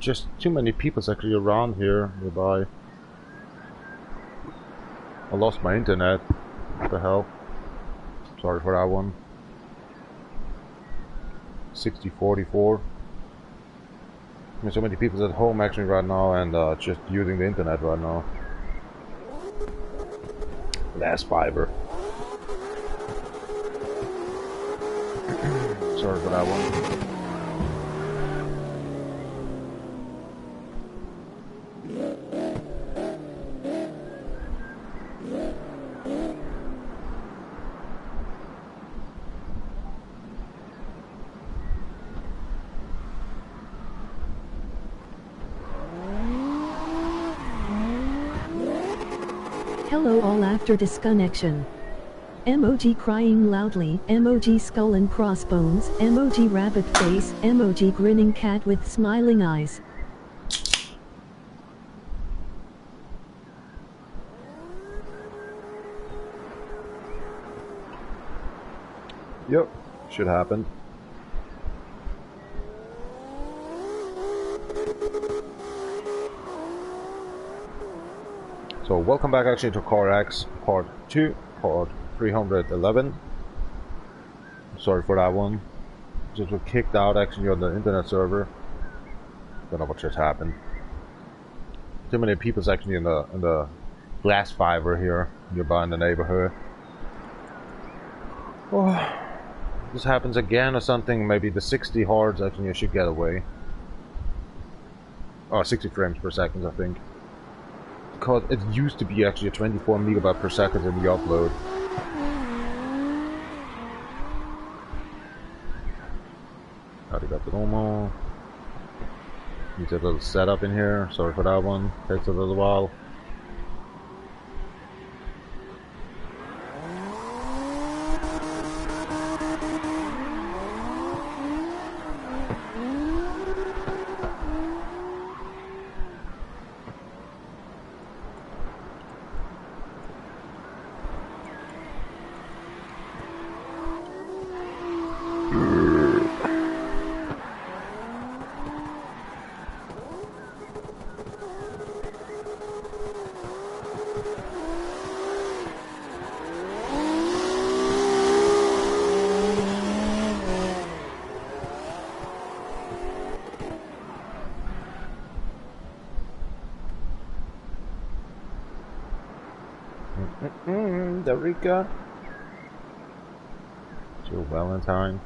Just too many people's actually around here nearby. I lost my internet. What the hell? Sorry for that one. 6044. So many people at home actually right now and just using the internet right now. Last fiber. Sorry for that one. Hello all after disconnection. Emoji crying loudly, emoji skull and crossbones, emoji rabbit face, emoji grinning cat with smiling eyes. Yep, should happen. So welcome back actually to CarX Part 2, Part 311. Sorry for that one. Just was kicked out actually on the internet server. Don't know what just happened. Too many people's actually in the glass fiber here nearby in the neighborhood. Oh, this happens again or something. Maybe the 60 hards actually you should get away. Oh, 60 frames per second I think. Because it used to be actually a 24 megabyte per second in the upload. Arigato domo. Needs a little setup in here. Sorry for that one. Takes a little while. Dorica. Jill Valentine.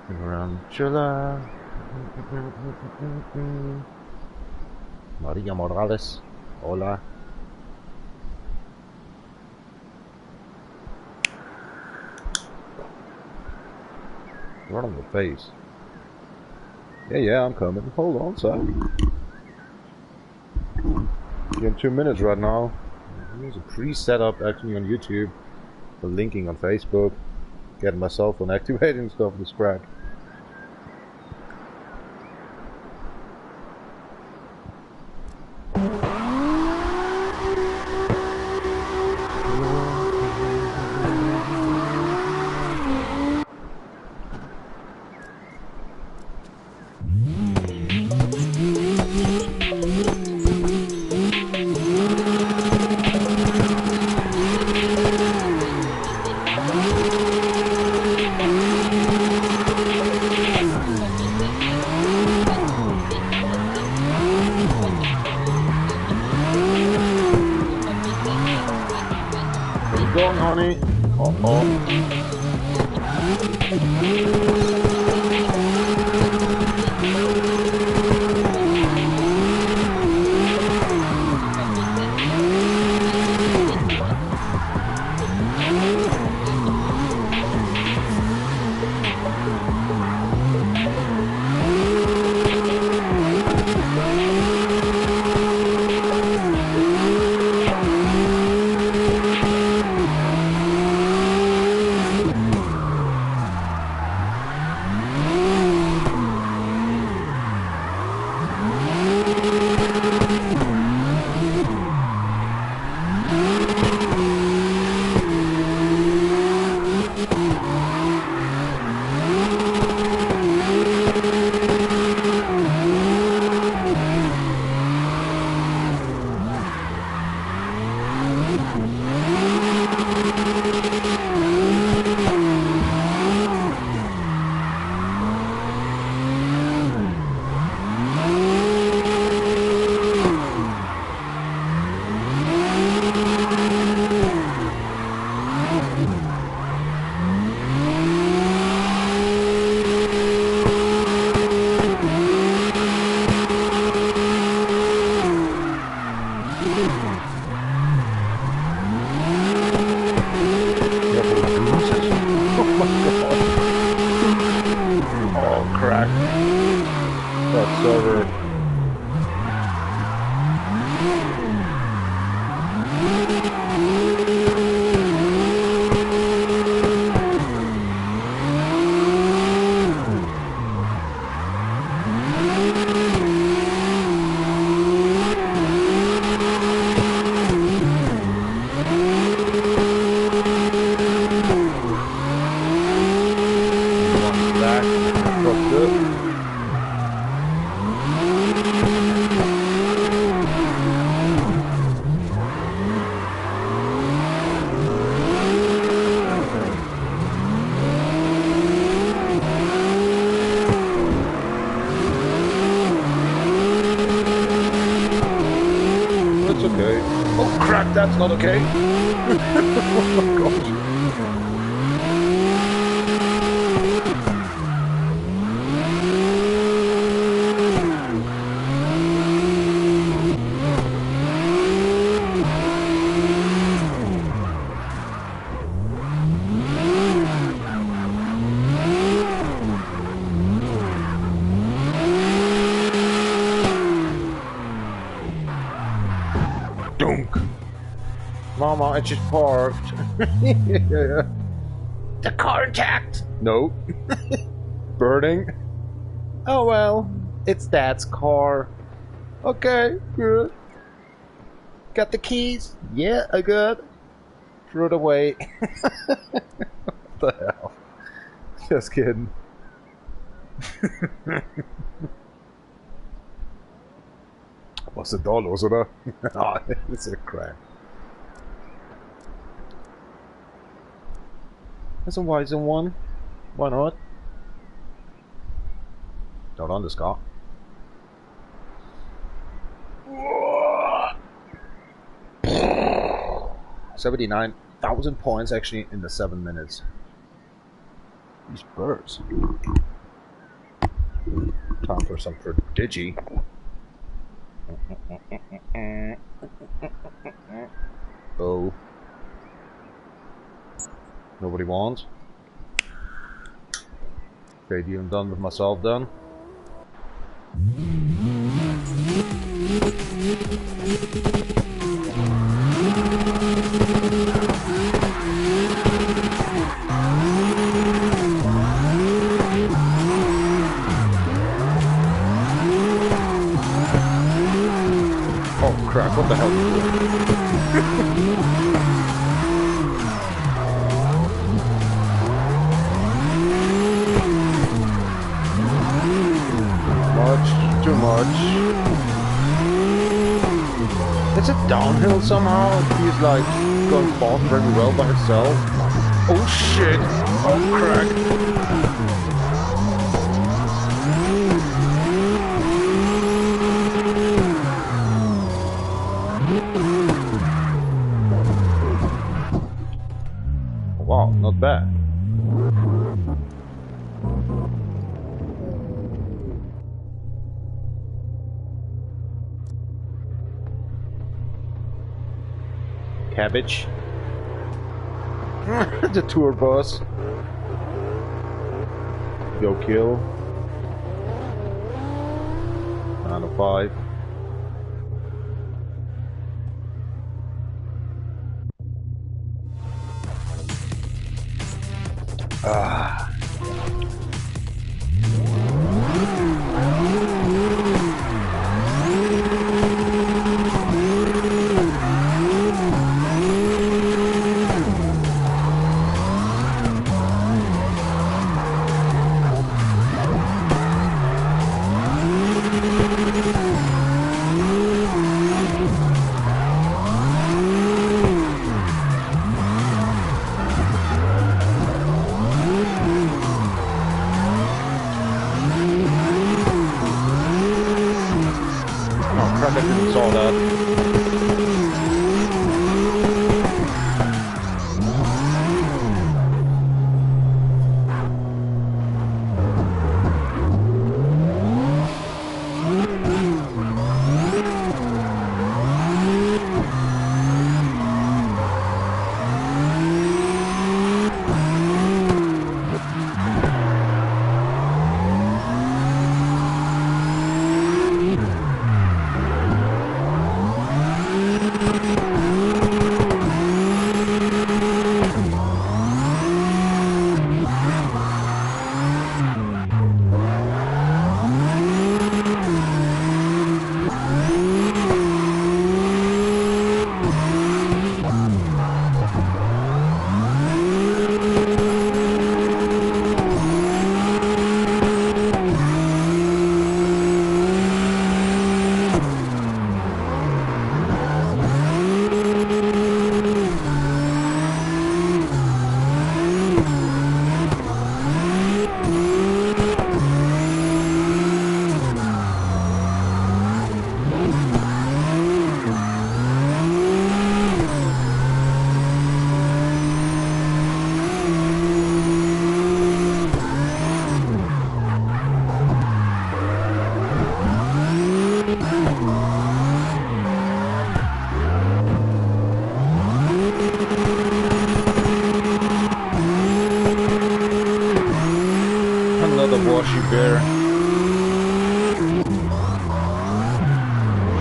Tarantula. Maria Morales. Hola. Right on the face. Yeah, I'm coming. Hold on, sir. In 2 minutes right now. There's a pre-set up actually on YouTube. The linking on Facebook. Getting my cell phone activated and stuff. This crack. it's okay. Oh crap, that's not okay. Oh gosh. Dunk. Mama, it's just parked. Yeah. The car intact. No. Burning. Oh well, it's Dad's car. Okay, good. Got the keys? Yeah, I got. Threw it away. What the hell? Just kidding. What's the dollars, oder? Ah, it's a crap. There's a wise in one. Why not? Don't underscore. 79,000 points actually in the 7 minutes. These birds. Time for some Prodigy. Oh. Nobody wants. Okay, deal done with myself then. Oh crap, what the hell are you doing? Too much. Is it downhill somehow? He's like going fast very well by himself. Oh shit! Oh crack! Wow, not bad. Cabbage. The tour bus. Go kill. 905. Ah. I didn't saw that.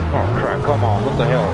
Oh crap, come on, what the hell?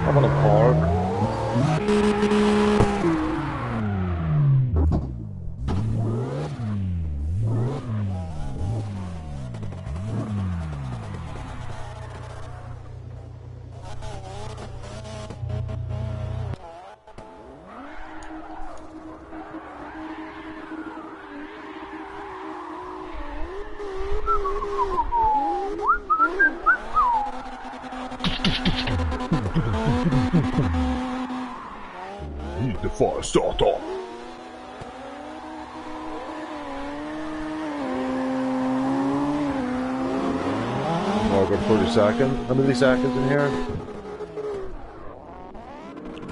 I'm gonna park. Need the fire starter. Oh, I got 40 seconds, a milliseconds in here.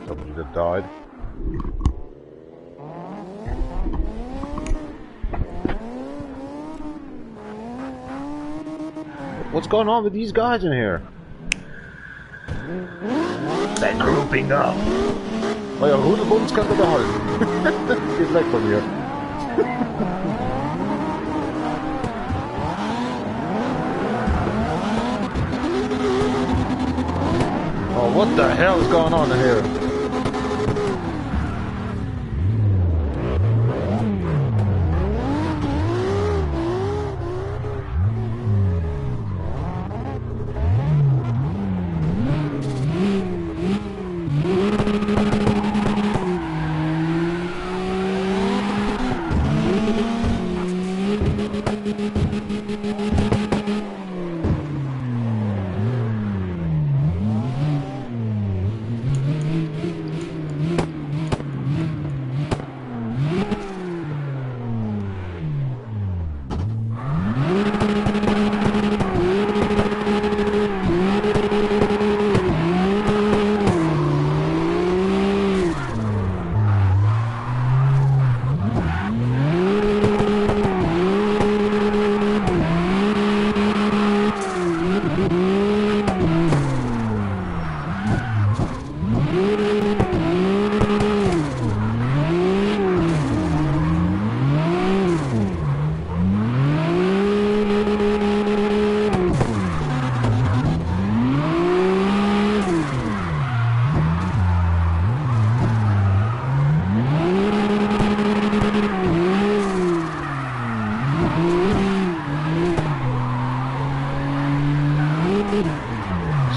Somebody that died. What's going on with these guys in here? They're grouping up. Oh ja, Hundebuns kan det halten. Geht weg von mir. Oh, what the hell is going on in here?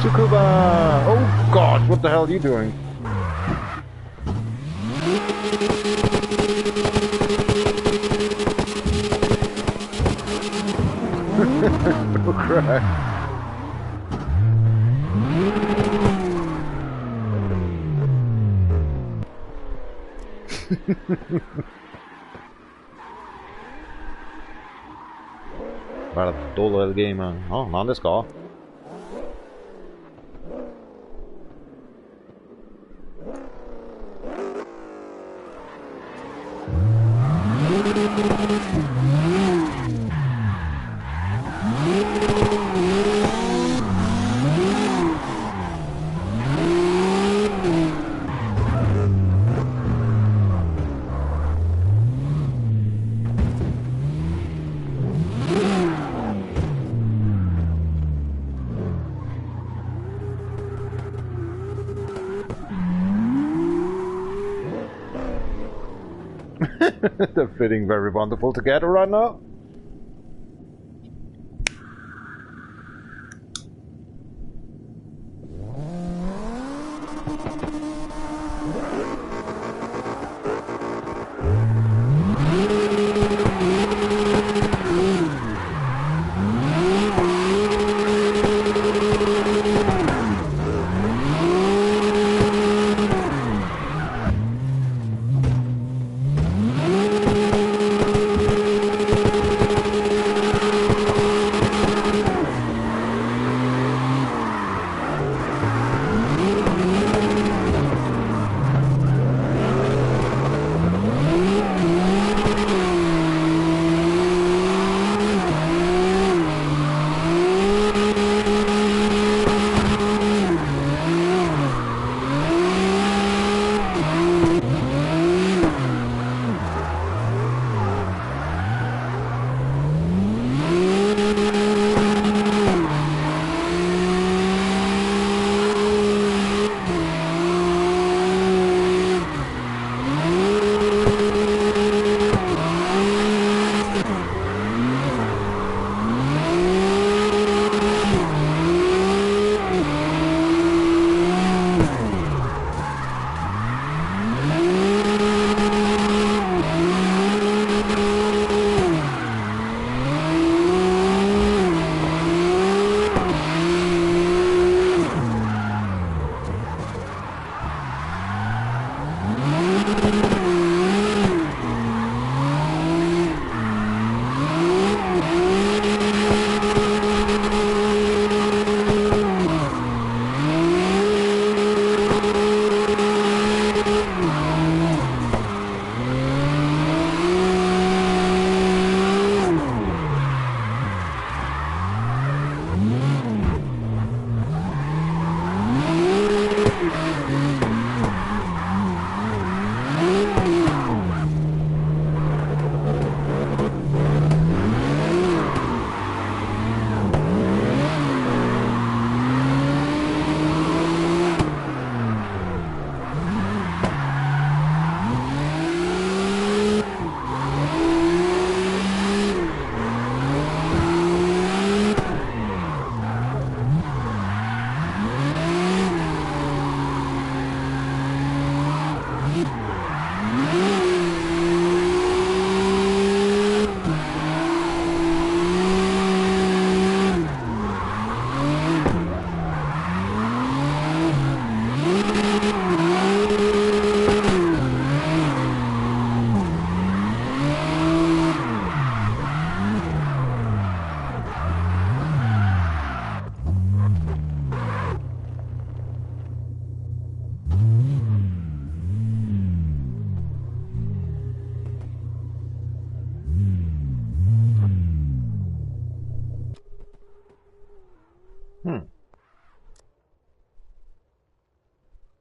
Tsukuba! Oh god, what the hell are you doing? Oh crap. Bara dålig game. Ja, men det ska. They're fitting very wonderful together right now.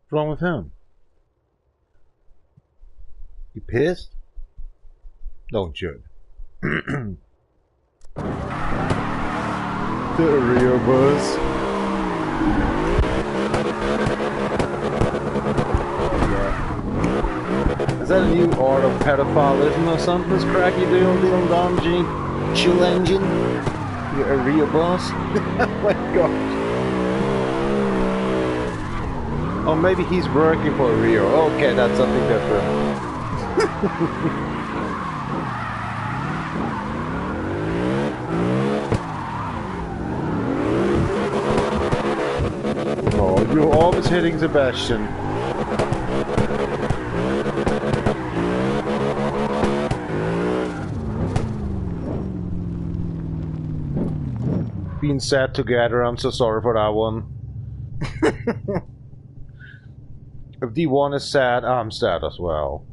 What's wrong with him? You pissed? Don't you? The real bus. Yeah. Is that a new art of pedophilism or something? This crack you do on the Dom G? Chill engine? You're a real boss? Oh my gosh. Oh, maybe he's working for Rio. Okay, that's something different. Oh, you're always hitting Sebastian. Being sad together, I'm so sorry for that one. If D1 is sad, I'm sad as well.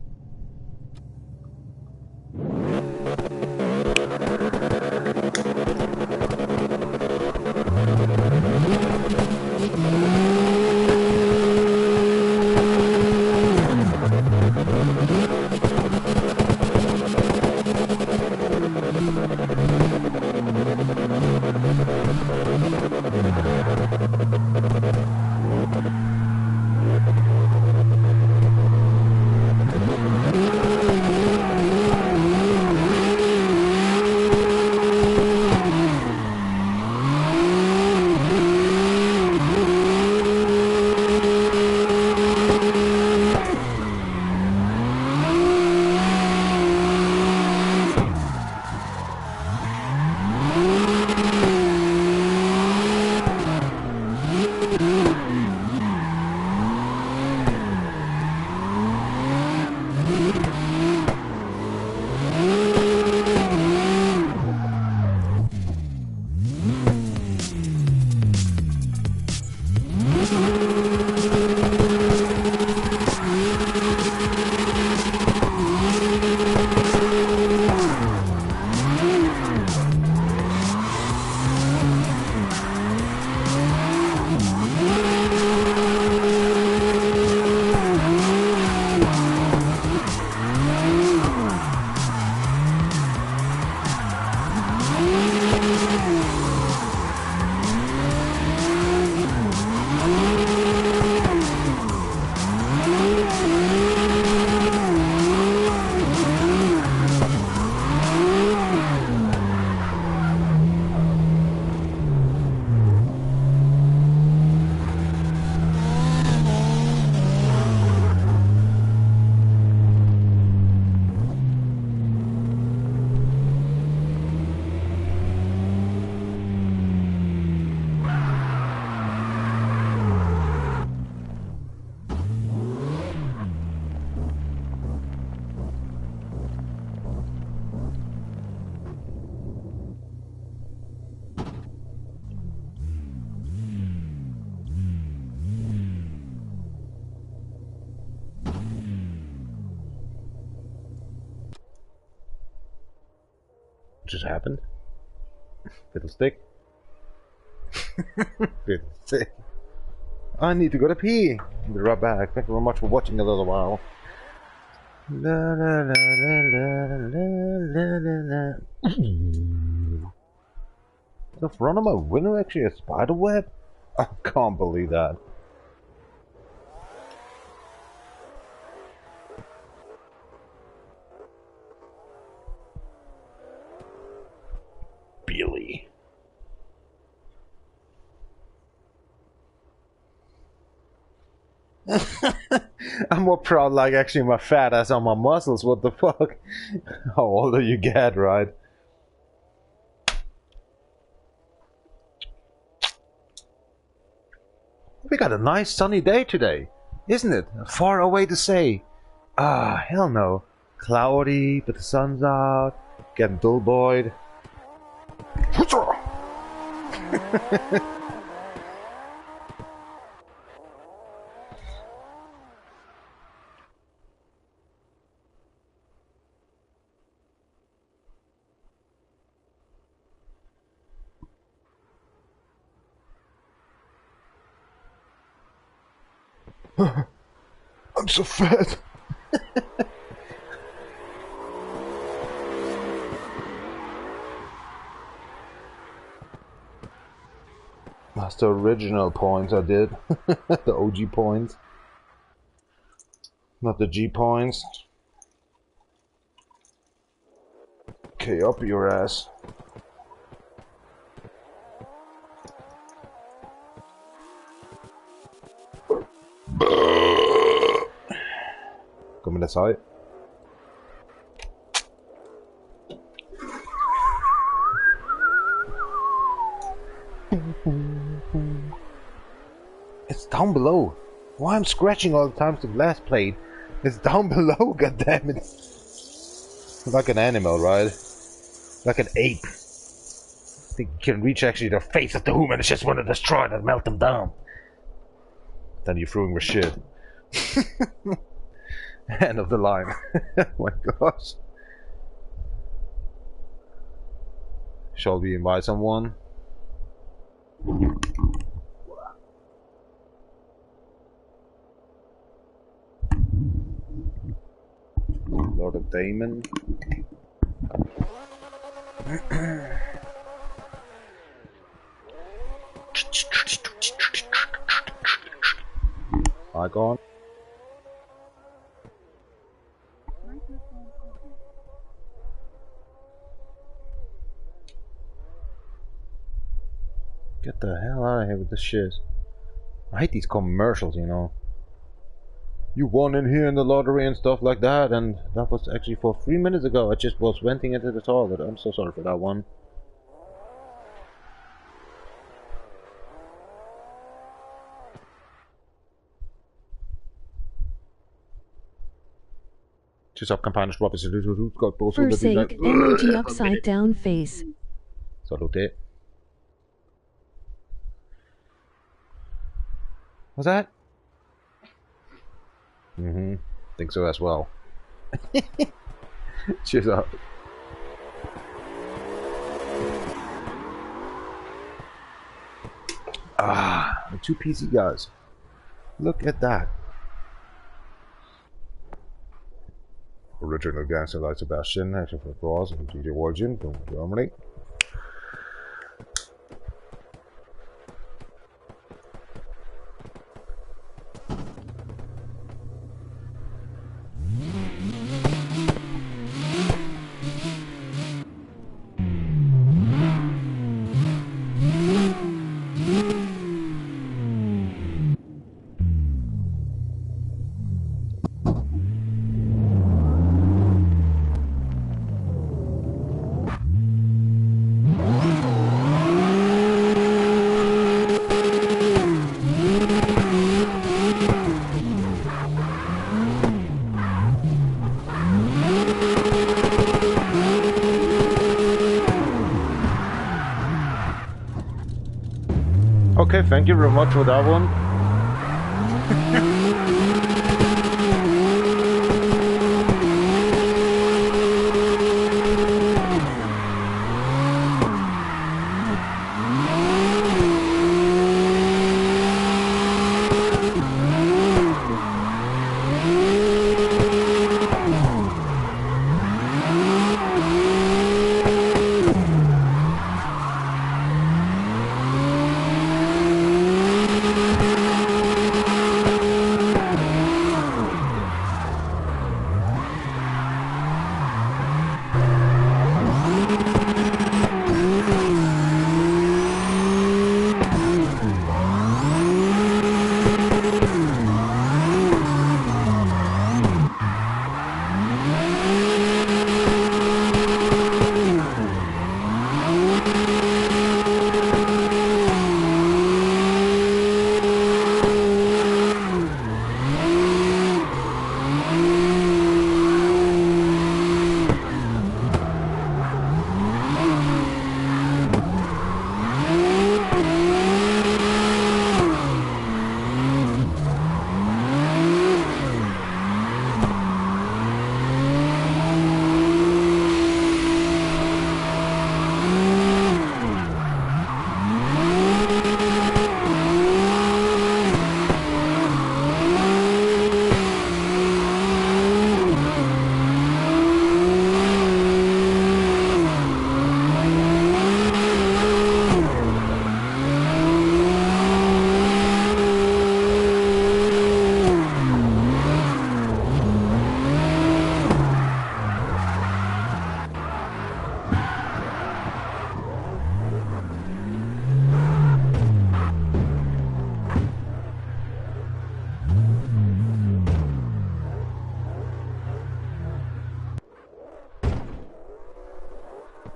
just happened? Fiddlestick. Fiddlestick. I need to go to pee. I'll be right back. Thank you very much for watching a little while. La la la la la la la la. The front of my window actually a spider web? I can't believe that. Billy. I'm more proud like actually my fat ass on my muscles, what the fuck? How older you get, right? We got a nice sunny day today, isn't it? Far away to say. Ah, hell no. Cloudy, but the sun's out. Getting dull boyed. I'm so fat. That's the original points I did. The OG points. Not the G points. Okay, up your ass. Kom in dat side. It's down below. Why I'm scratching all the time to the glass plate? It's down below, goddammit. Like an animal, right? Like an ape. They can reach actually the face of the human and just want to destroy it and melt them down. Then you're throwing with shit. End of the line. Oh my gosh. Shall we invite someone? Lord of Damon. Icon. Get the hell out of here with this shit. I hate these commercials, you know. You won in here in the lottery and stuff like that, and that was actually for 3 minutes ago. I just was venting into the toilet. I'm so sorry for that one. Forsake emoji upside down face. Salute. What's that? Think so as well. Cheers up. Ah, the two PC guys. Look at that. Original gangster like Sebastian, action for Cross, and DJ Origin from Germany. Okay, thank you very much for that one.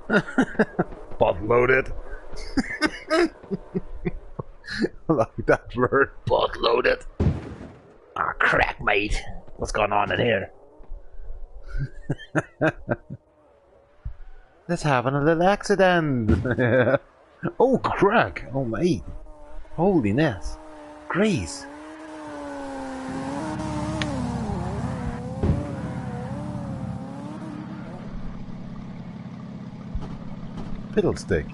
Butt loaded. Like that word. Butt loaded. Ah, crack, mate. What's going on in here? Let's have a little accident. Oh, crack. Oh, mate. Holiness. Grace. Fiddlestick.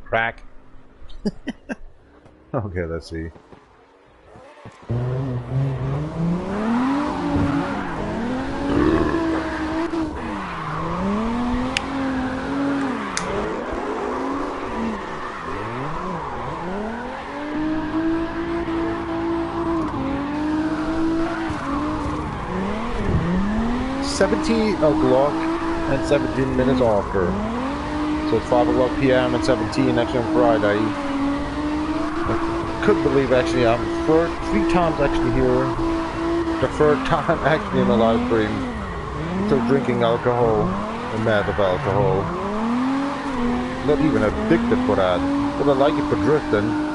Crack. Okay, let's see. $17 and 17 minutes after. So it's 5 o'clock PM and 17 actually on Friday. I couldn't believe actually I'm three times actually here. The third time actually in a live stream. Still drinking alcohol, a mad of alcohol. Not even addicted for that. But I like it for drifting.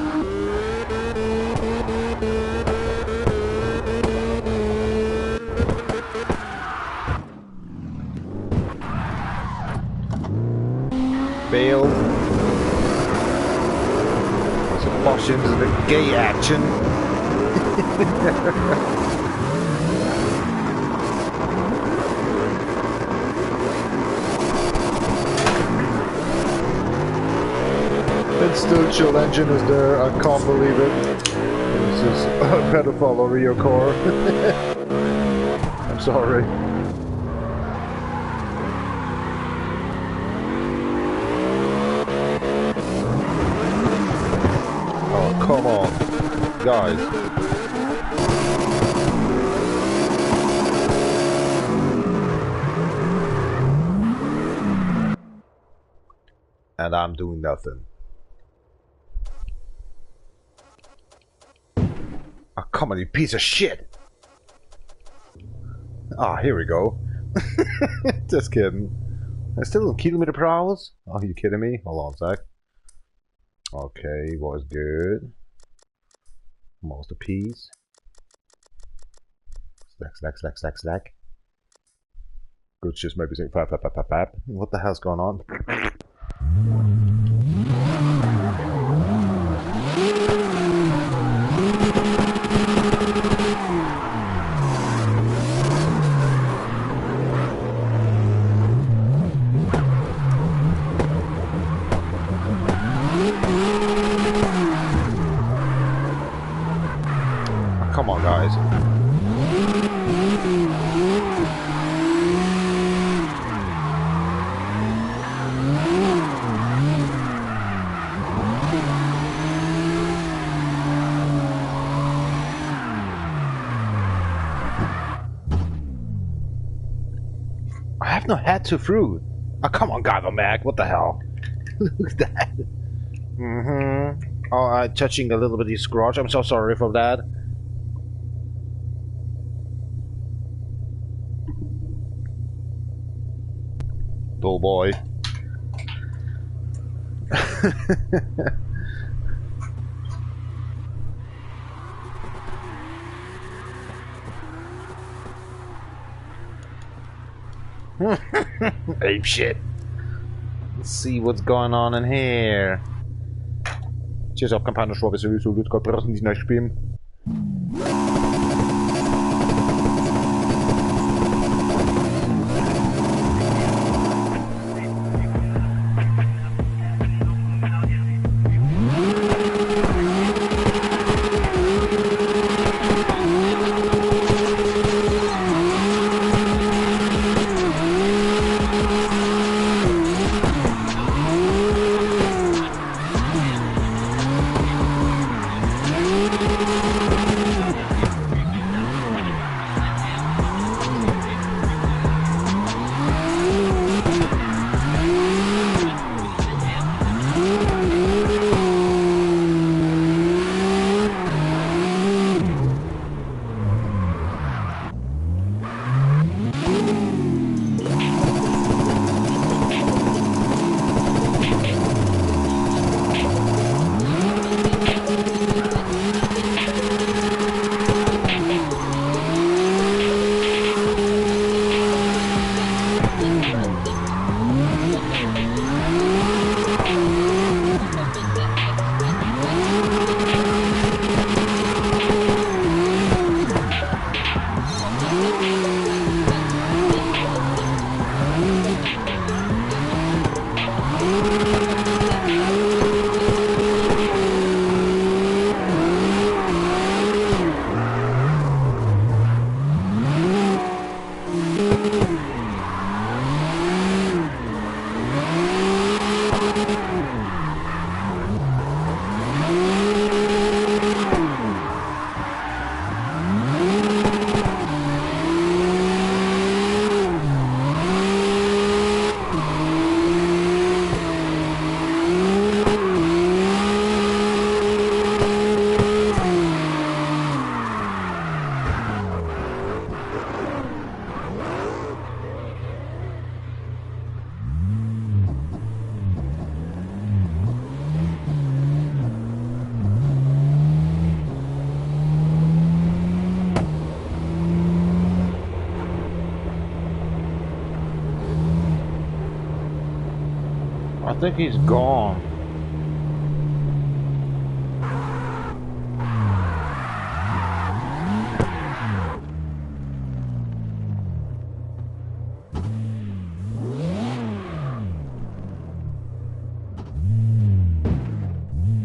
Bailed. There's a push into the gay action. And still chill engine is there. I can't believe it. This is a pedophile over your car. I'm sorry. Come on, guys. And I'm doing nothing. Oh, come on, you piece of shit. Ah, here we go. Just kidding. I'm still in kilometer per hour? Oh, are you kidding me? Hold on a sec. Okay, was good. Masterpiece. Slack. Good, just maybe saying pap. What the hell's going on? Come on, guys. I have no head to fruit. Oh, come on, Goggle Mag. What the hell? Look at that. Oh, touching a little bit of the scratch. I'm so sorry for that. Oh boy. Ape shit. Let's see what's going on in here. Ce jest kampania szłowie sobie tylko teraz nic nie śpim. I think he's gone.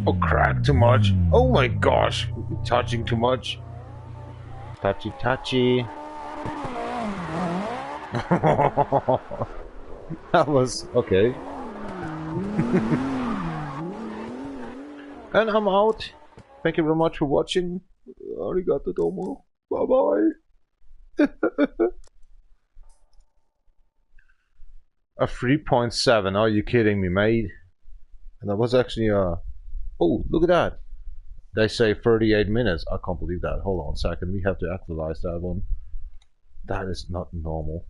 Oh, crack, too much. Oh my gosh, touching too much. Touchy, touchy. That was okay. And I'm out. Thank you very much for watching. Arigato domo. Bye bye. A 3.7. Are you kidding me, mate? And that was actually oh, look at that. They say 38 minutes. I can't believe that. Hold on a second. We have to actualize that one. That is not normal.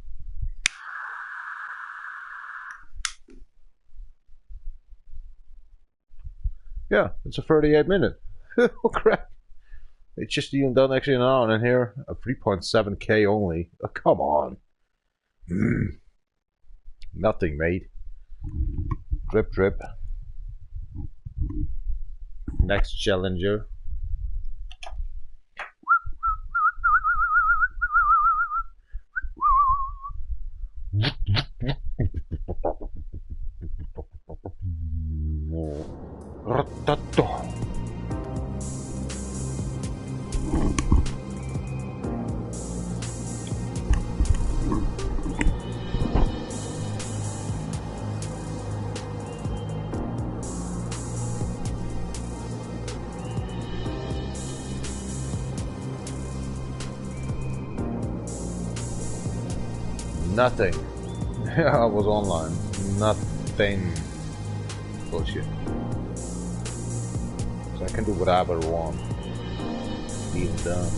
Yeah, it's a 38 minute. Oh crap. It's just even done actually an hour in here. A 3.7k only. Oh, come on. Nothing, mate. Drip, drip. Next challenger. Nothing. I was online. Nothing. Bullshit. So I can do whatever I want. Even done.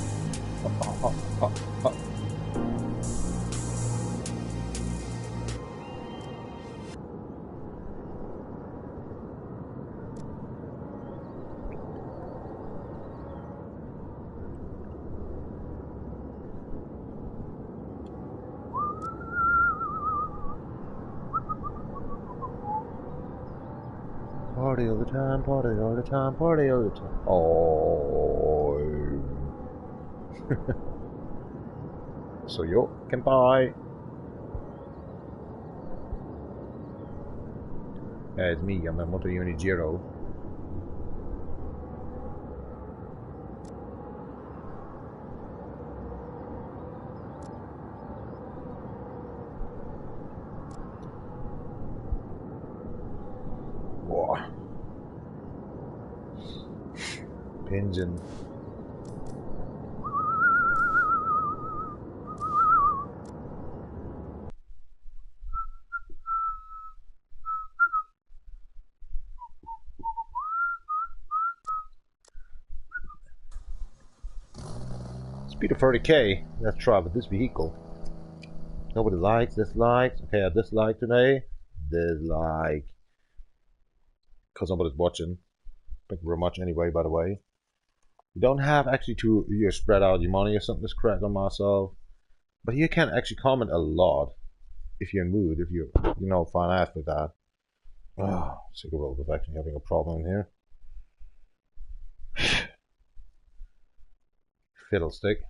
Party all the time, party all the time, party all the time. Oh. So yo can buy. Yeah, it's me, I'm a Moto Unigiro. Engine. Speed of 30k. Let's try with this vehicle. Nobody likes, dislikes. Okay, I dislike today. Dislike. Because nobody's watching. Thank you very much anyway, by the way. You don't have actually to spread out your money or something to crack on myself. But you can actually comment a lot if you're in mood, if you find out with that. Oh, sick of with actually having a problem here. Fiddlestick.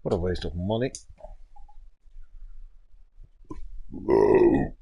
What a waste of money. Whoa.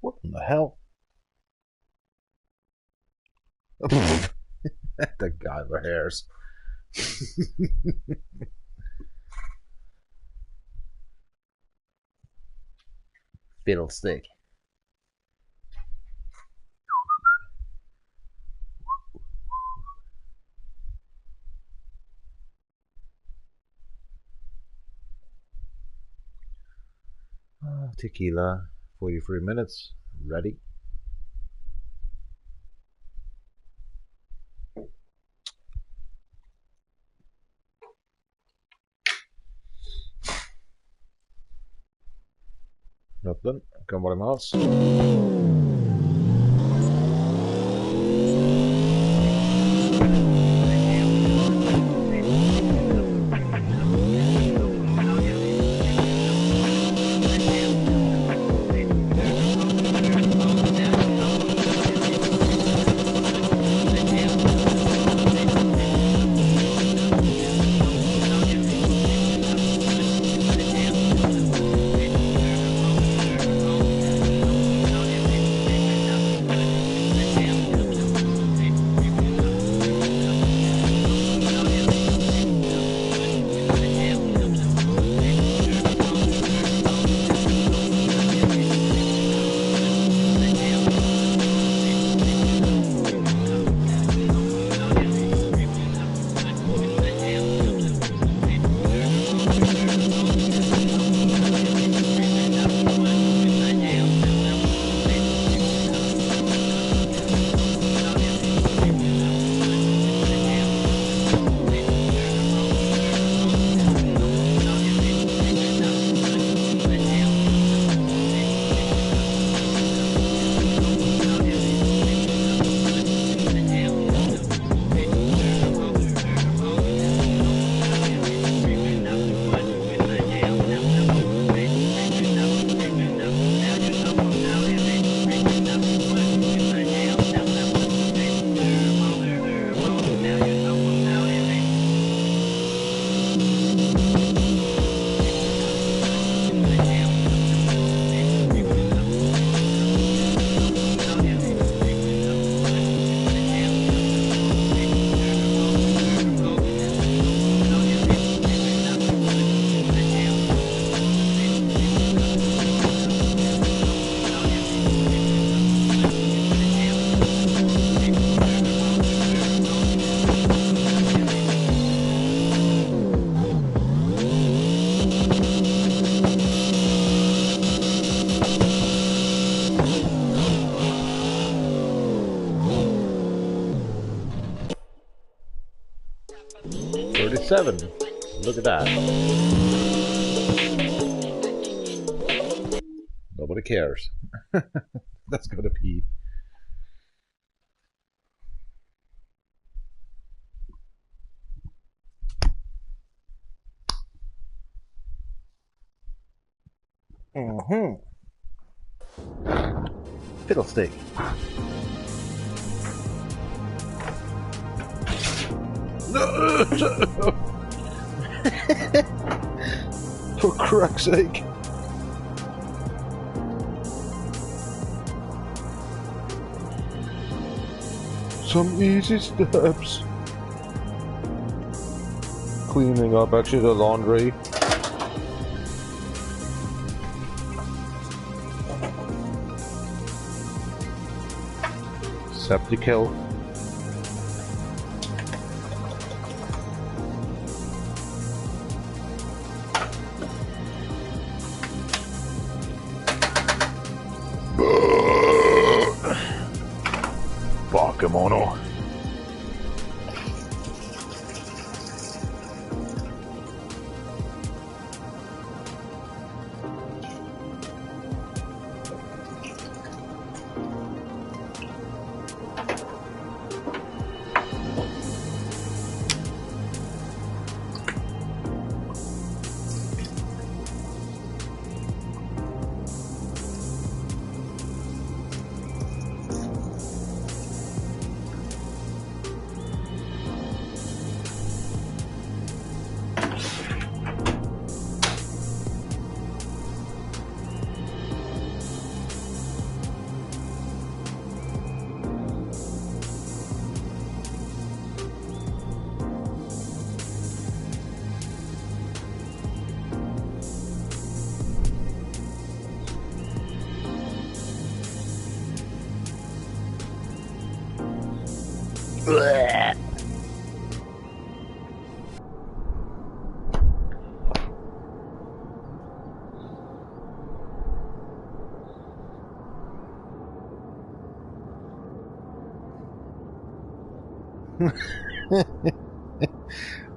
What in the hell? The guy with hairs. Fiddlestick. Tequila, 43 minutes, ready. Nothing, cámara más. Seven. Look at that. Nobody cares. Let's go to pee. Fiddlestick. For crap's sake. Some easy steps. Cleaning up actually the laundry. Septic health. Bakemono.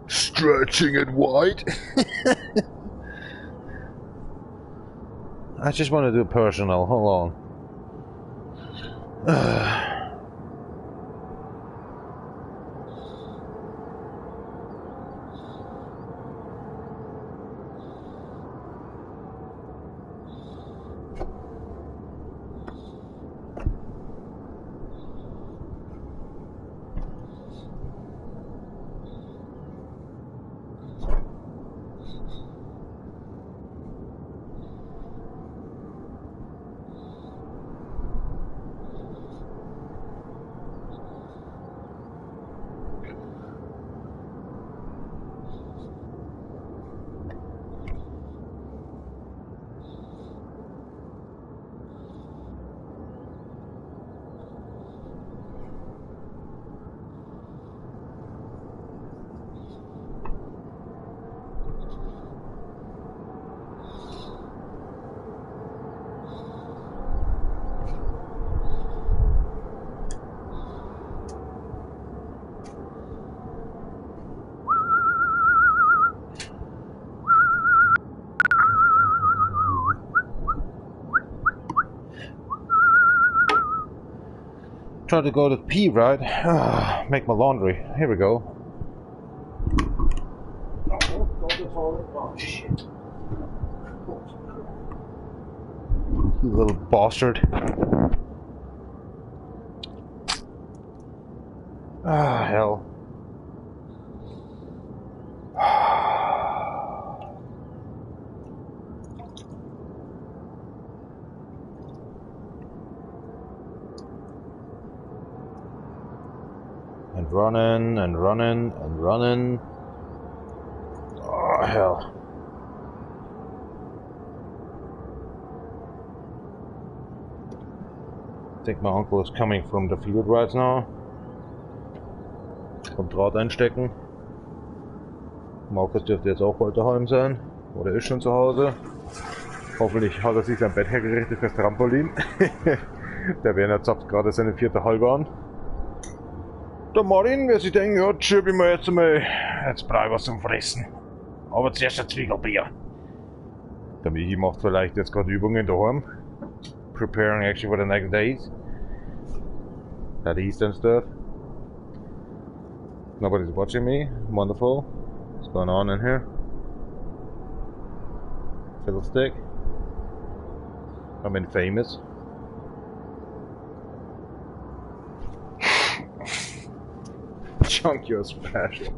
Stretching it wide. I just want to do personal. Hold on. Try to go to pee, right? Make my laundry. Here we go. Oh shit. You little bastard. Ah, hell. And running and running and running. Oh, hell. I think my uncle is coming from the field right now. Kommt Draht einstecken. Markus dürfte jetzt auch bald daheim sein. Oder ist schon zu Hause. Hoffentlich hat er sich sein Bett hergerichtet fürs Trampolin. Der Werner zapft gerade seine 4. Halbe an. Der Martin, wer sich denkt, ja, schüpp ich mir jetzt einmal. Jetzt brauche ich was zum Fressen. Aber zuerst ein Zwiegelbier. Der Michi macht vielleicht jetzt gerade Übungen daheim. Preparing actually for the next days. That Eastern stuff. Nobody's watching me. Wonderful. What's going on in here? Fiddlestick. I'm infamous. Chunk, you're special.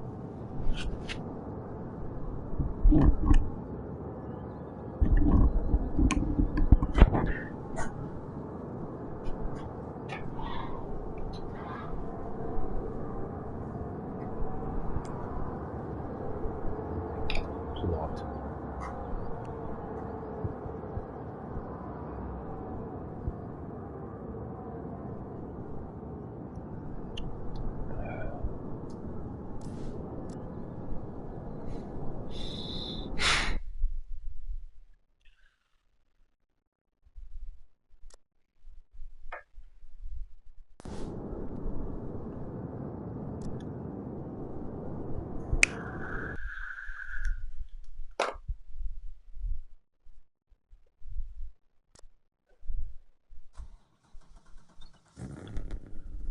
It's locked.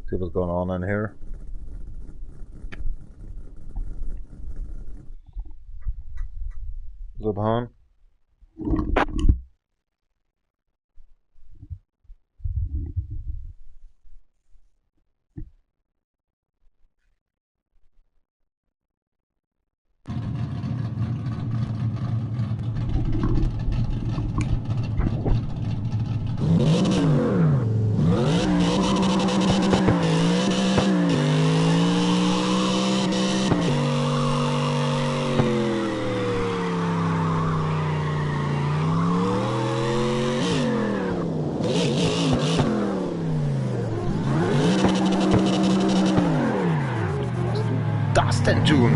See what's going on in here. Zubhan. Das denn tun?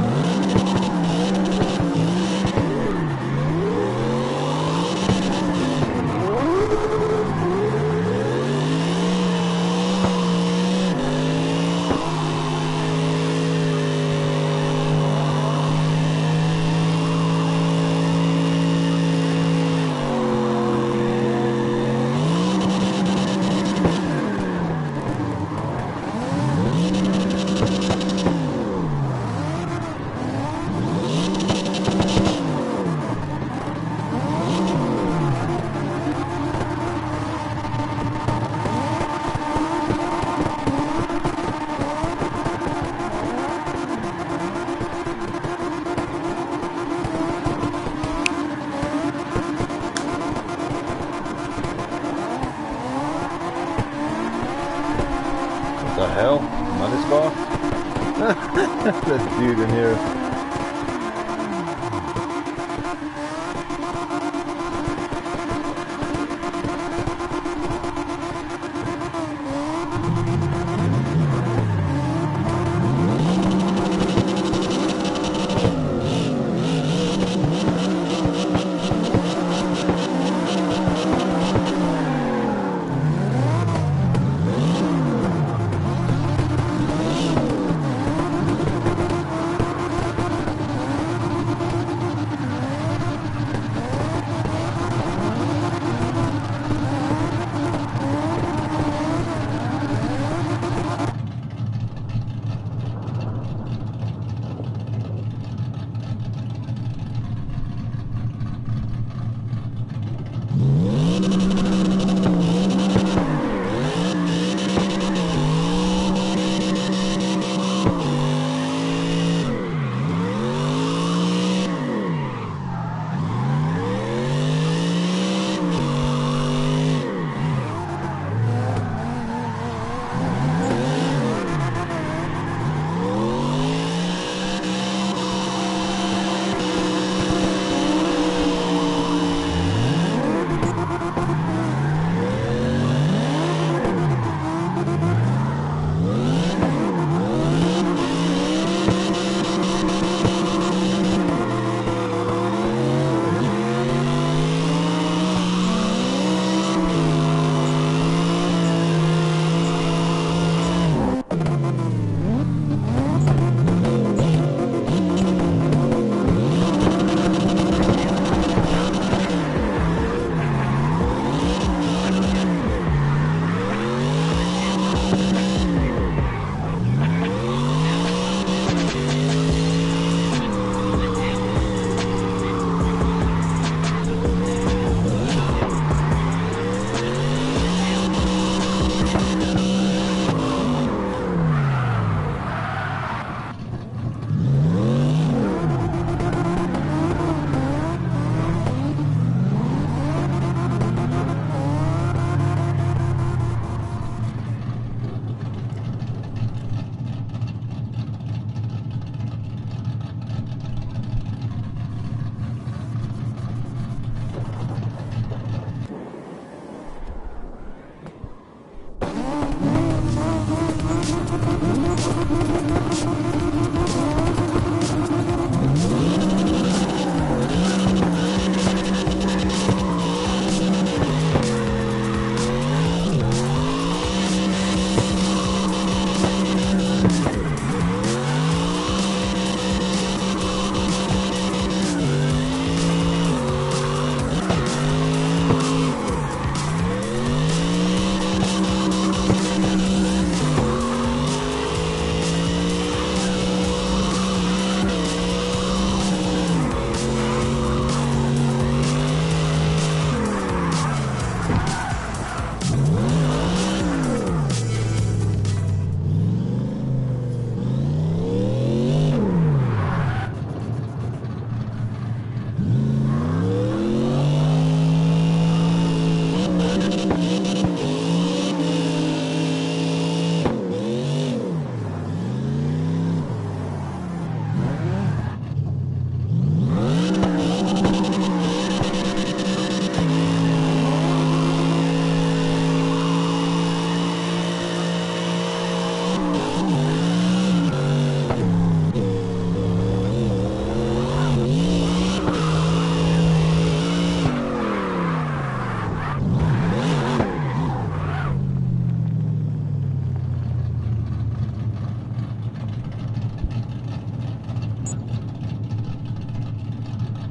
That dude in here.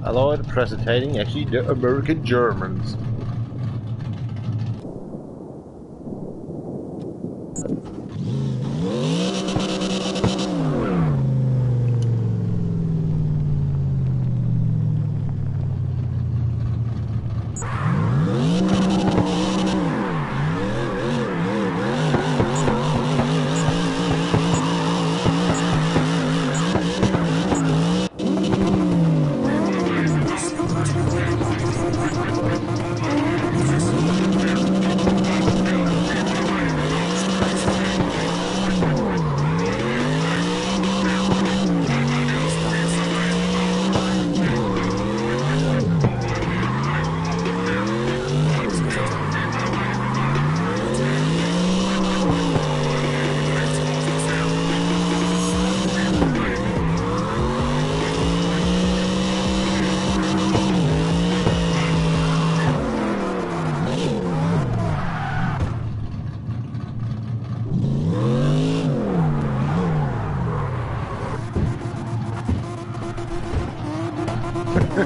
Allied precipitating actually the American Germans. With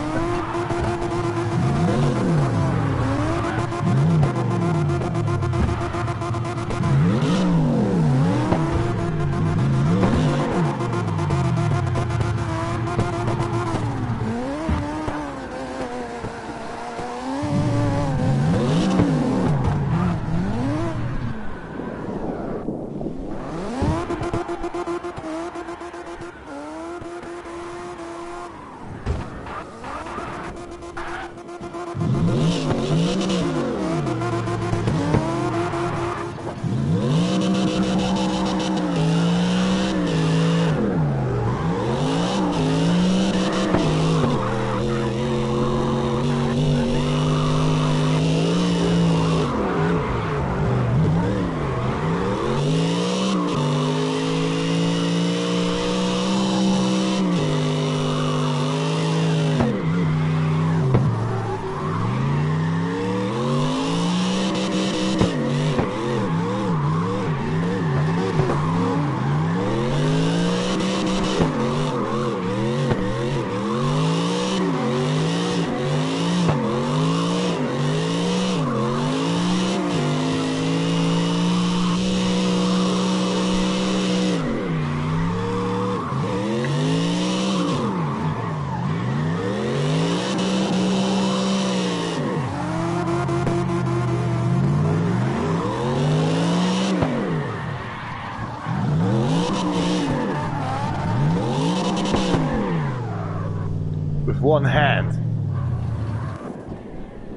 one hand.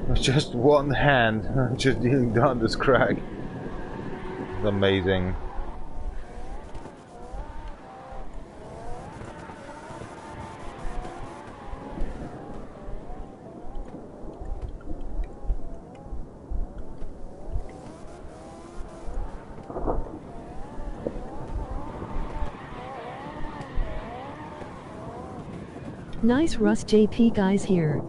With just one hand. Just dealing down this crack. It's amazing. Nice Rust JP guys here.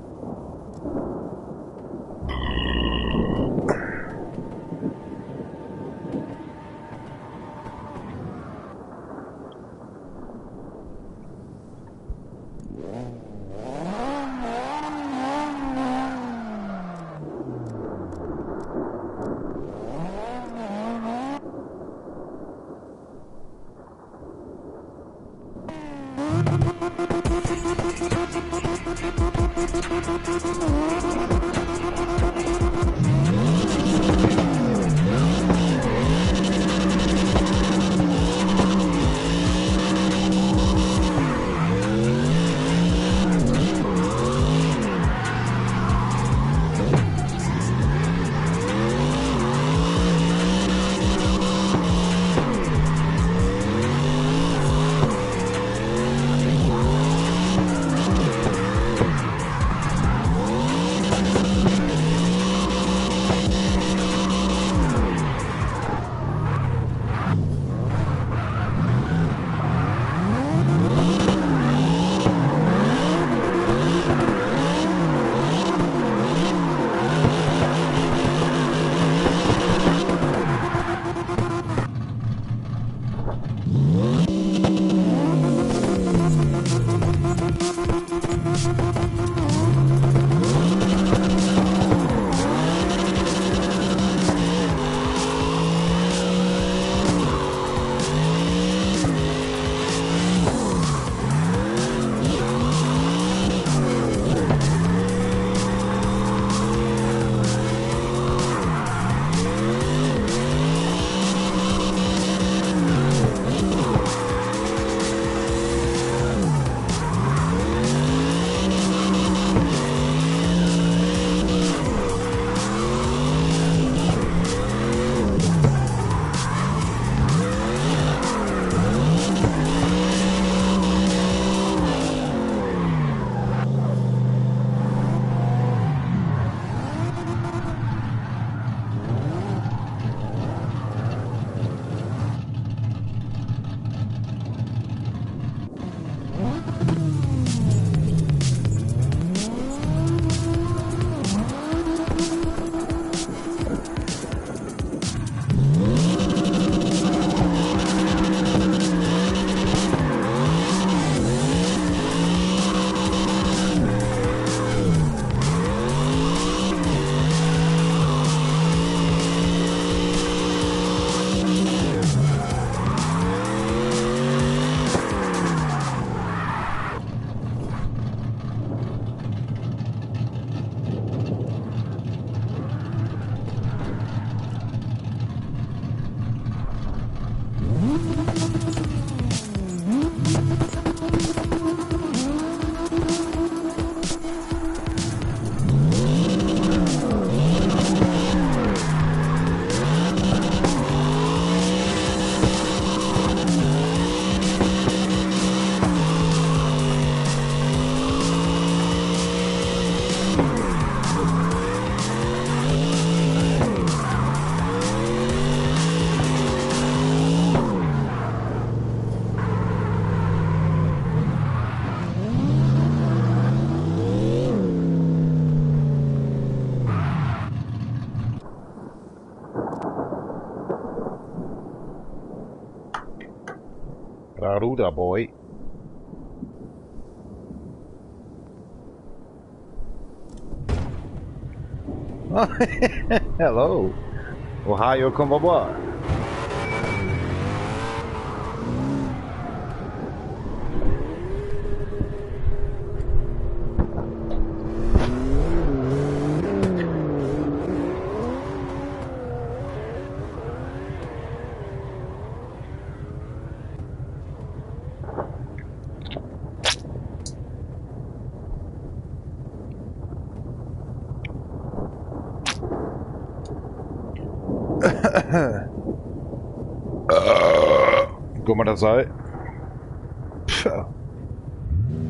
Garuda boy. Hello. Ohio, como va? Kommer det sig?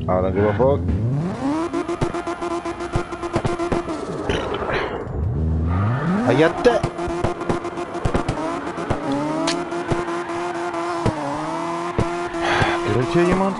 I don't give a fuck. Jätte! Är det till iemand?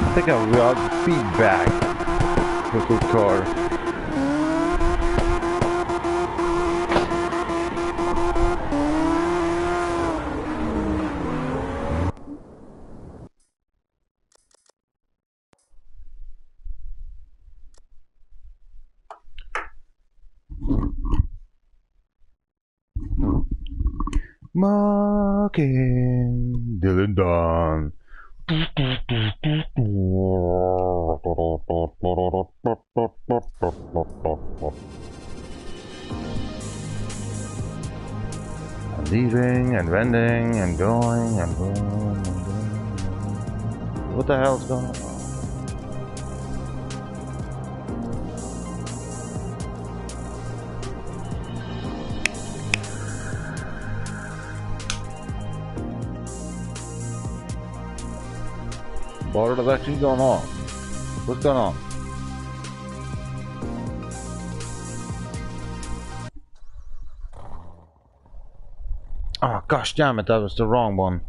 I think I will feedback with the car. Mocking Dylan Dawn. And leaving and vending and going and going and going. What the hell's going on? What is actually going on? What's going on? Oh gosh damn it, that was the wrong one.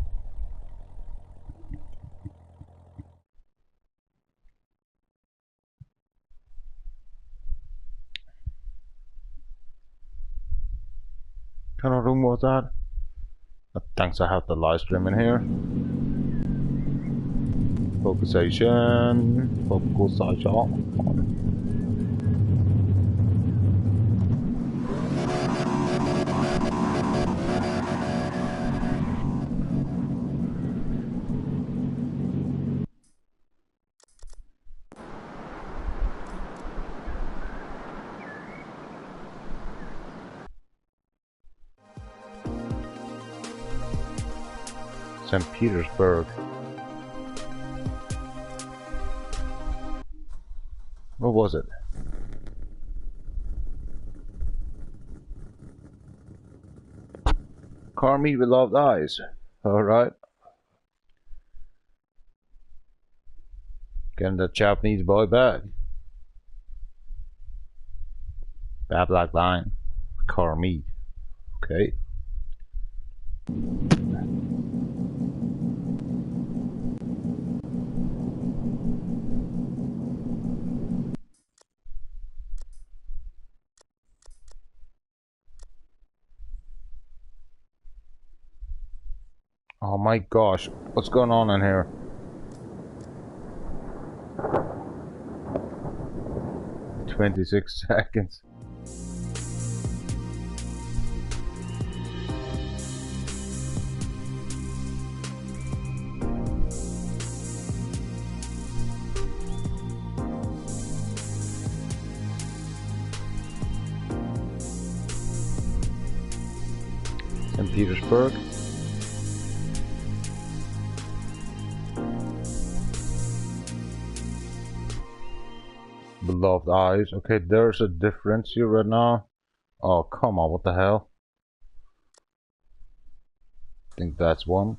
Kind of room was that? Thanks, I have the live stream in here. Focusation. St. Petersburg. What was it? Car meet with loved eyes. Alright. Getting the Japanese boy back. Bad black line. Car meet. Okay. Oh my gosh, what's going on in here? "26 seconds. St. Petersburg. Beloved eyes. Okay, there's a difference here right now. Oh, come on, what the hell? I think that's one.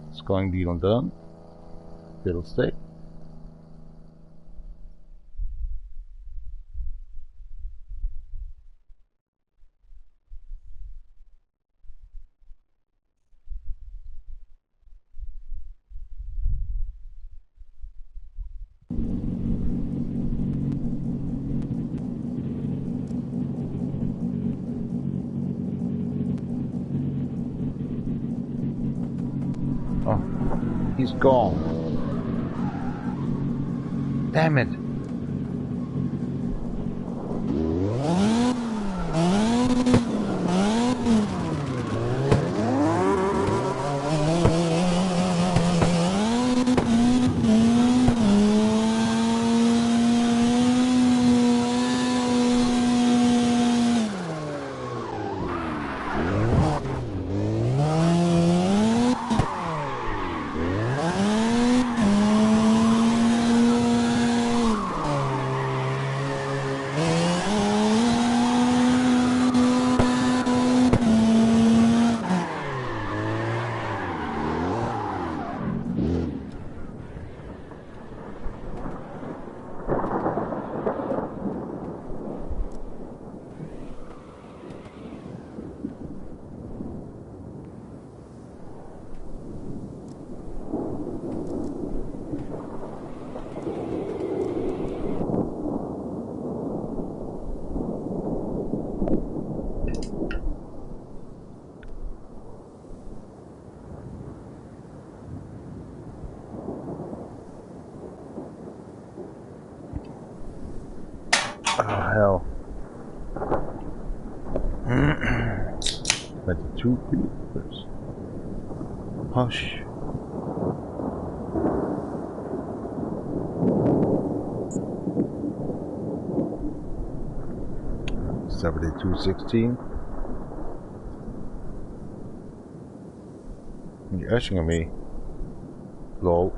Let's going deal done. Fiddlestick. Oh, he's gone. Damn it. Oh, hell. That's the two creepers. Hush. $72.16. You're ashing at me. Lol.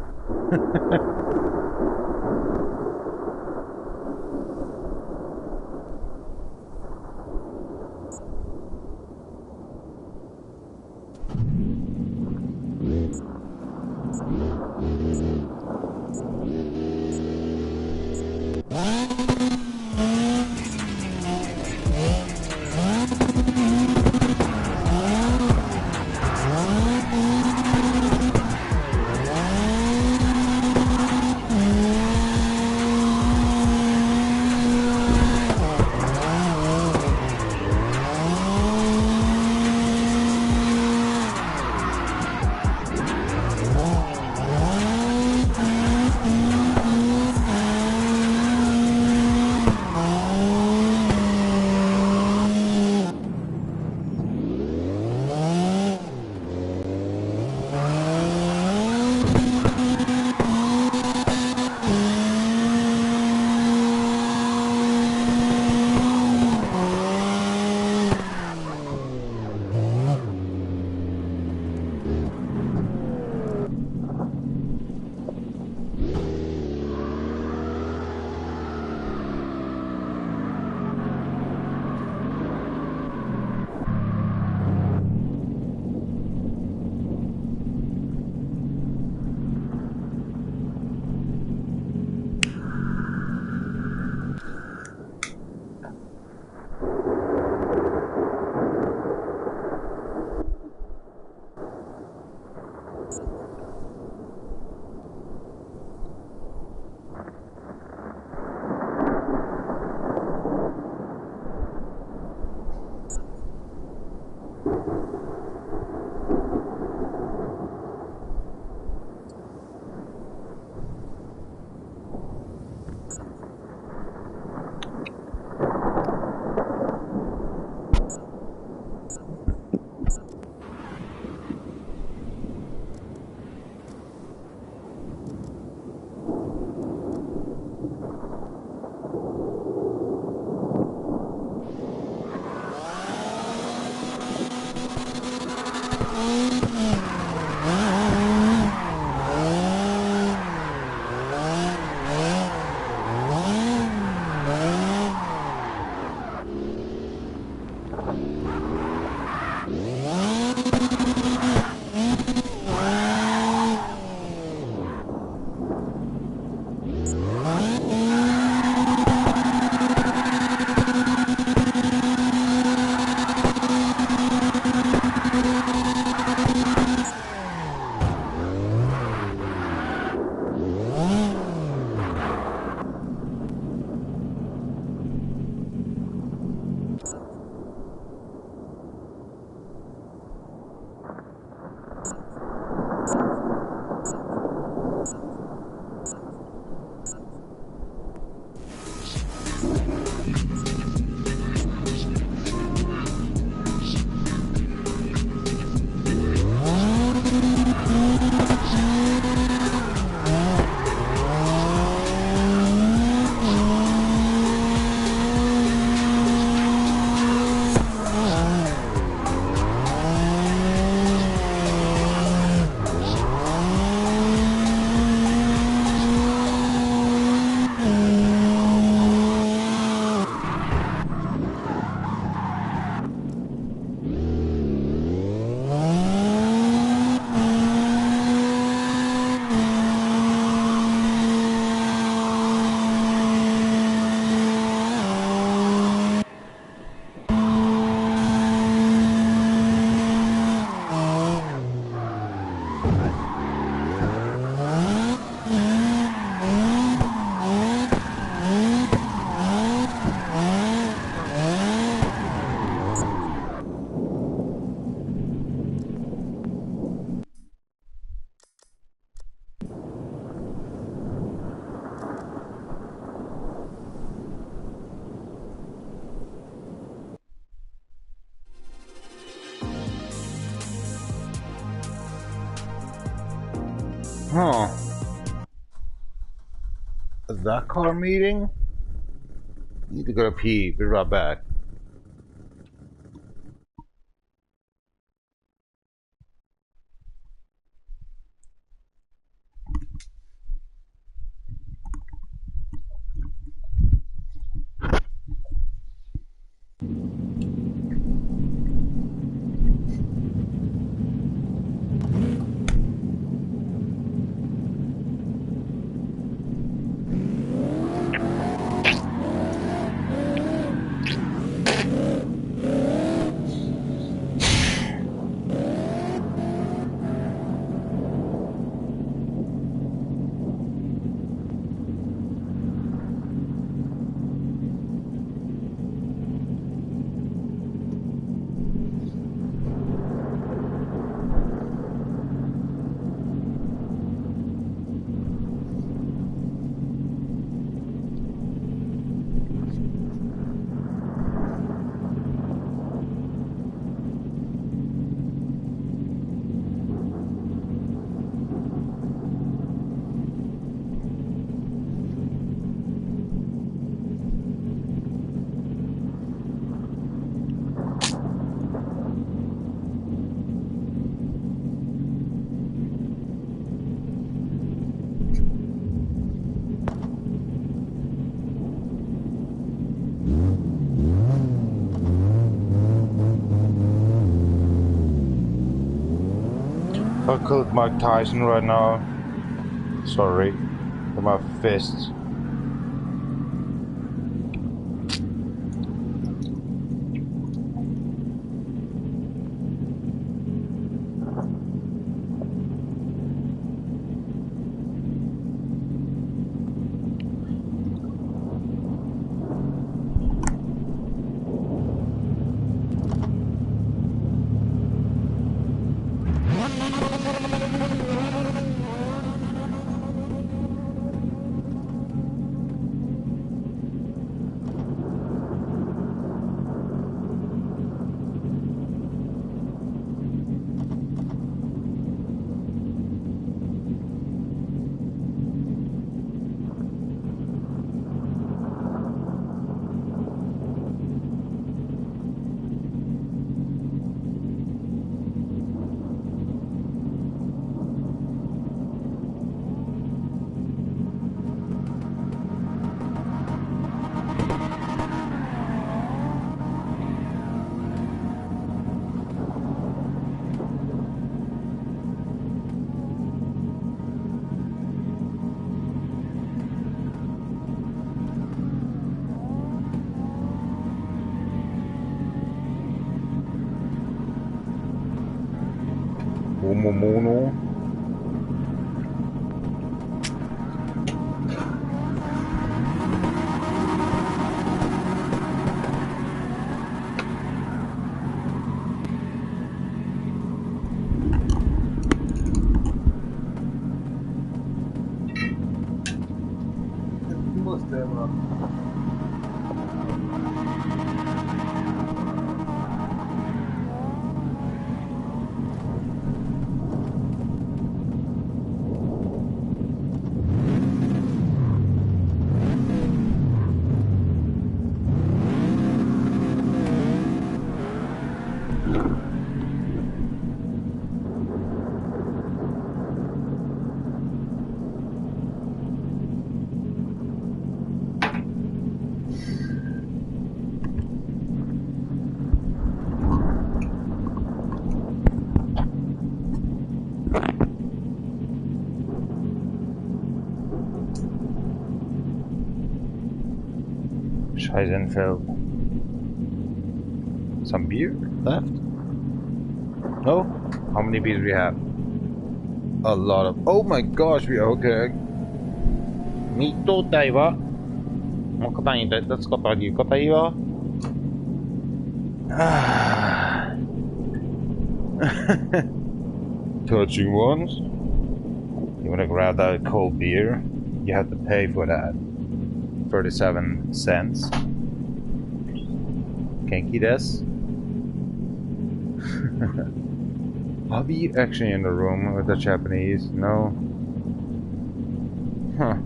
that car meeting? Need to go to pee. Be right back. I killed Mike Tyson right now. Sorry. With my fists. Mono. Scheisenfeld. Some beer left? No? How many beers we have? A lot of. Oh my gosh, we are okay. ミート体はもう肩に立つことは言うこといいわ。Touching ones. You wanna grab that cold beer? You have to pay for that. 37 cents. Kenki desu. Are we actually in the room with the Japanese? No. Huh.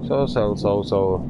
So.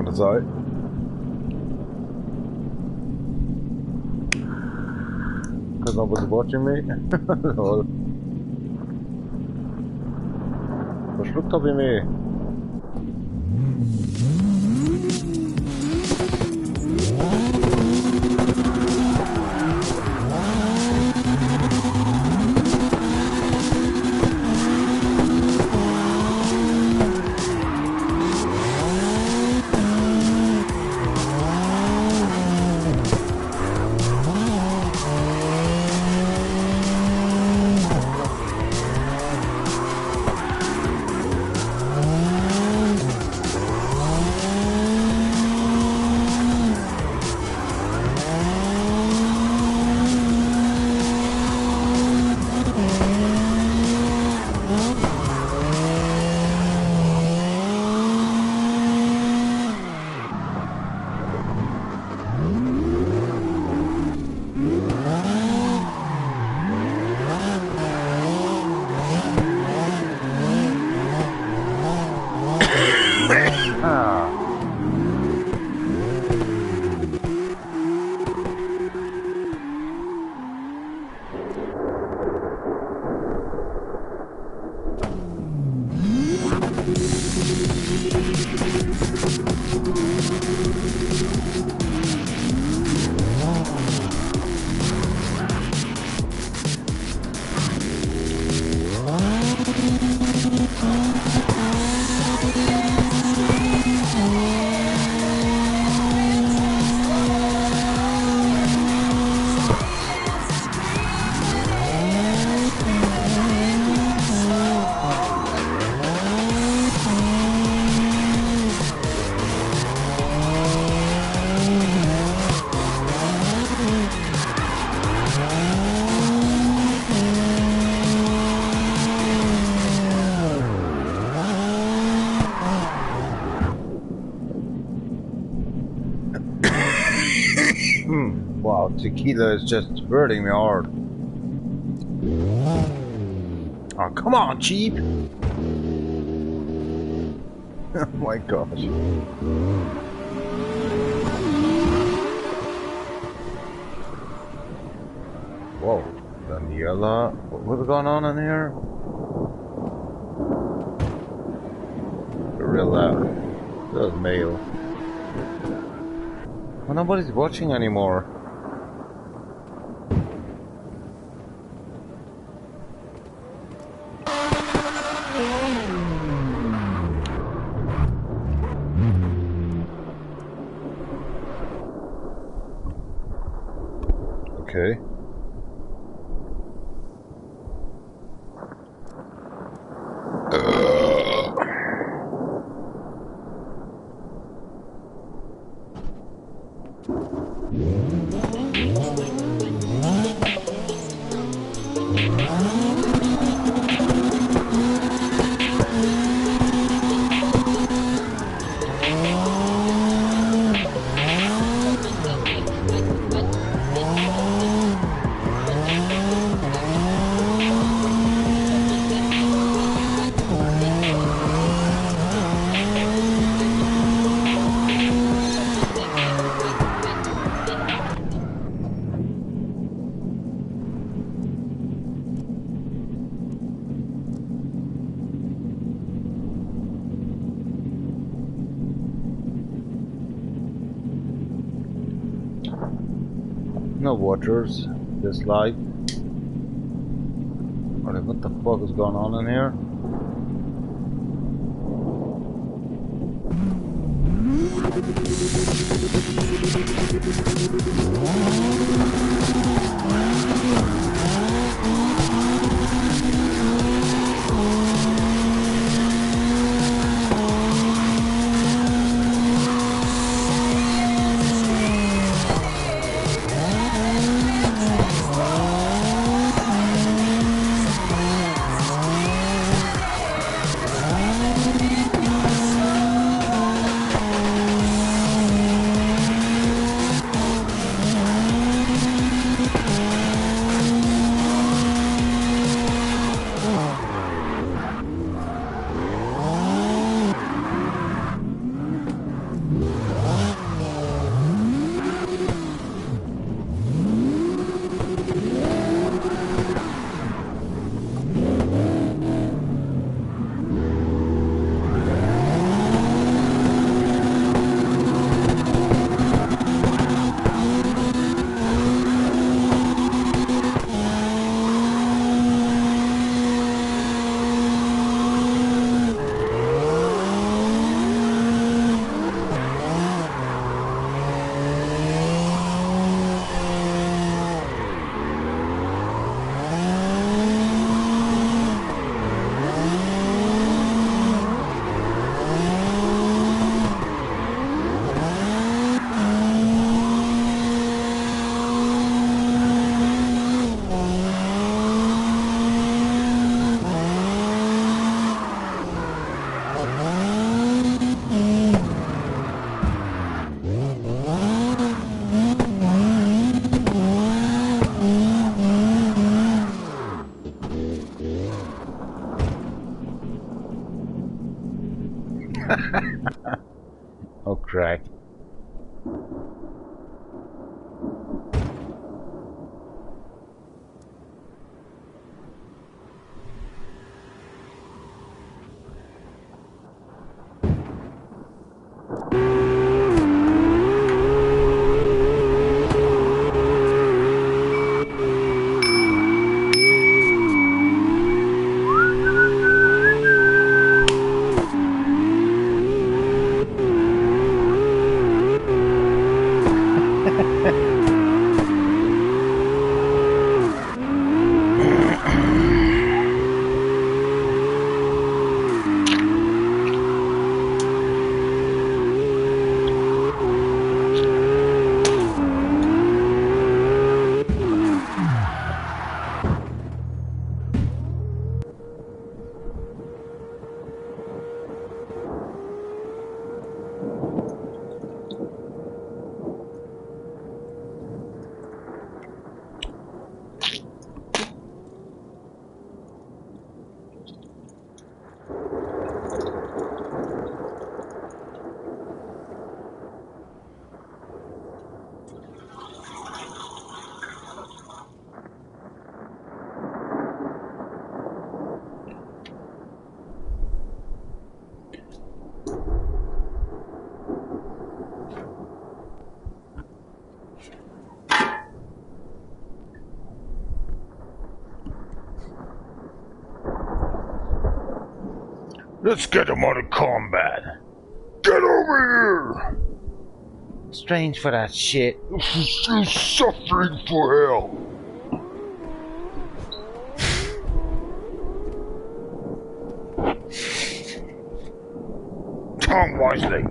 Outside. Because nobody's watching me. Lol. Verschluckt hab ich mich. Wow, tequila is just hurting me hard. Oh, come on, cheap! Oh my gosh. Whoa, Daniela, what's going on in here? Real loud. That was male. Well, nobody's watching anymore. Okay. No watchers. This light. What the fuck is going on in here? Oh, crack. Let's get him out of combat. Get over here! Strange for that shit. This is still suffering for hell. Tom Wisely.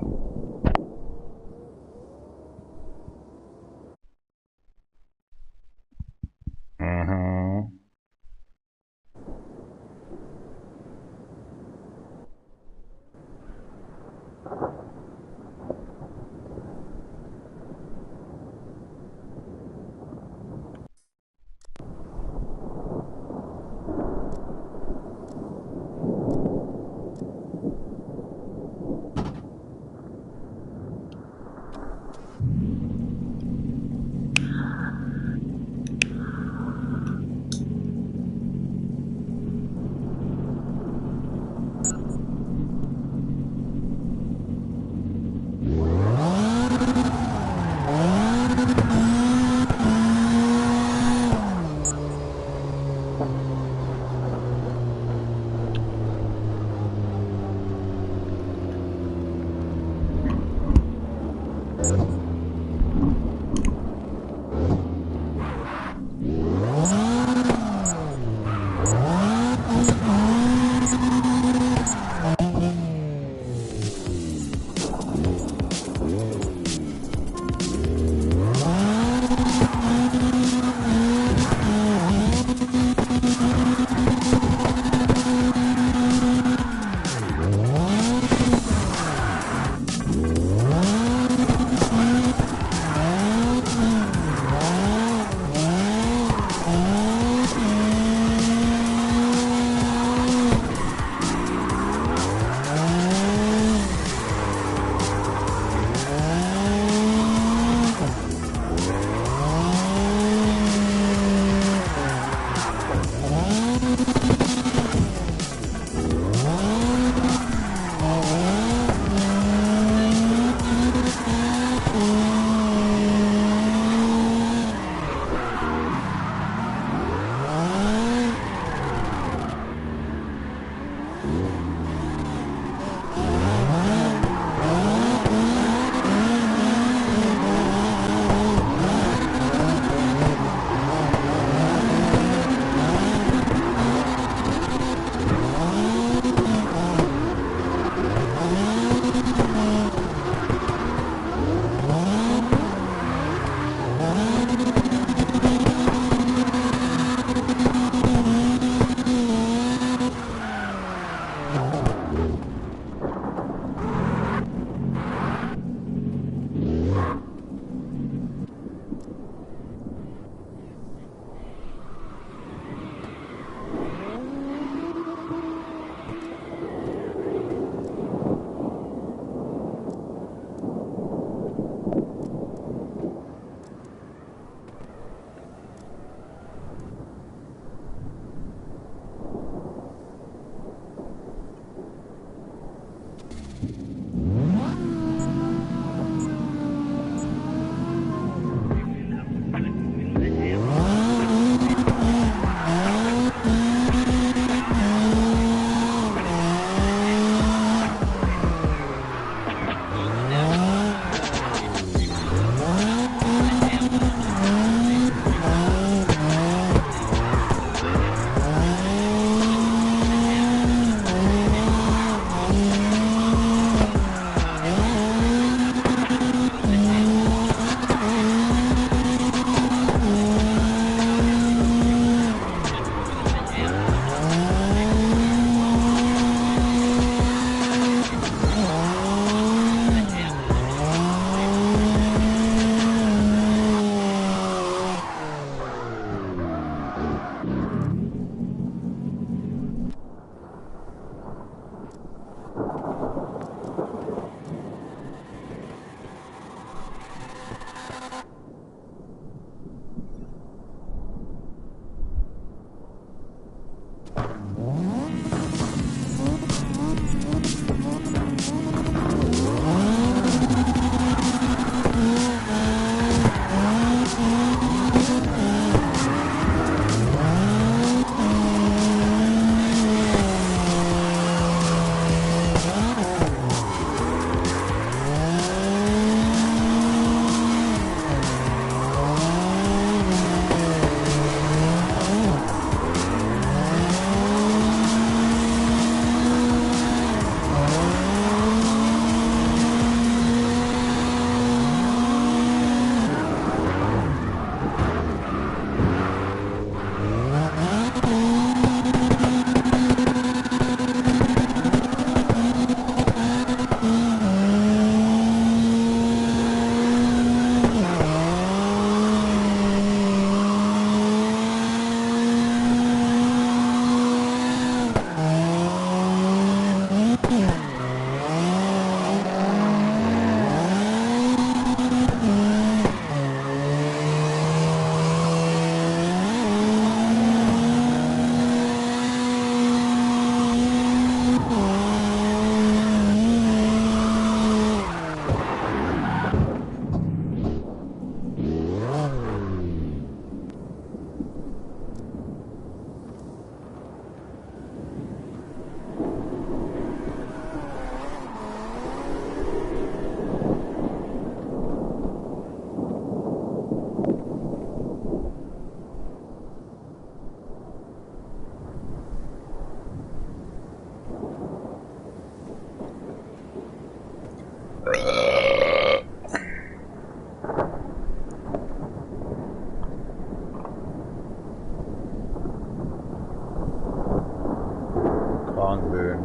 Böen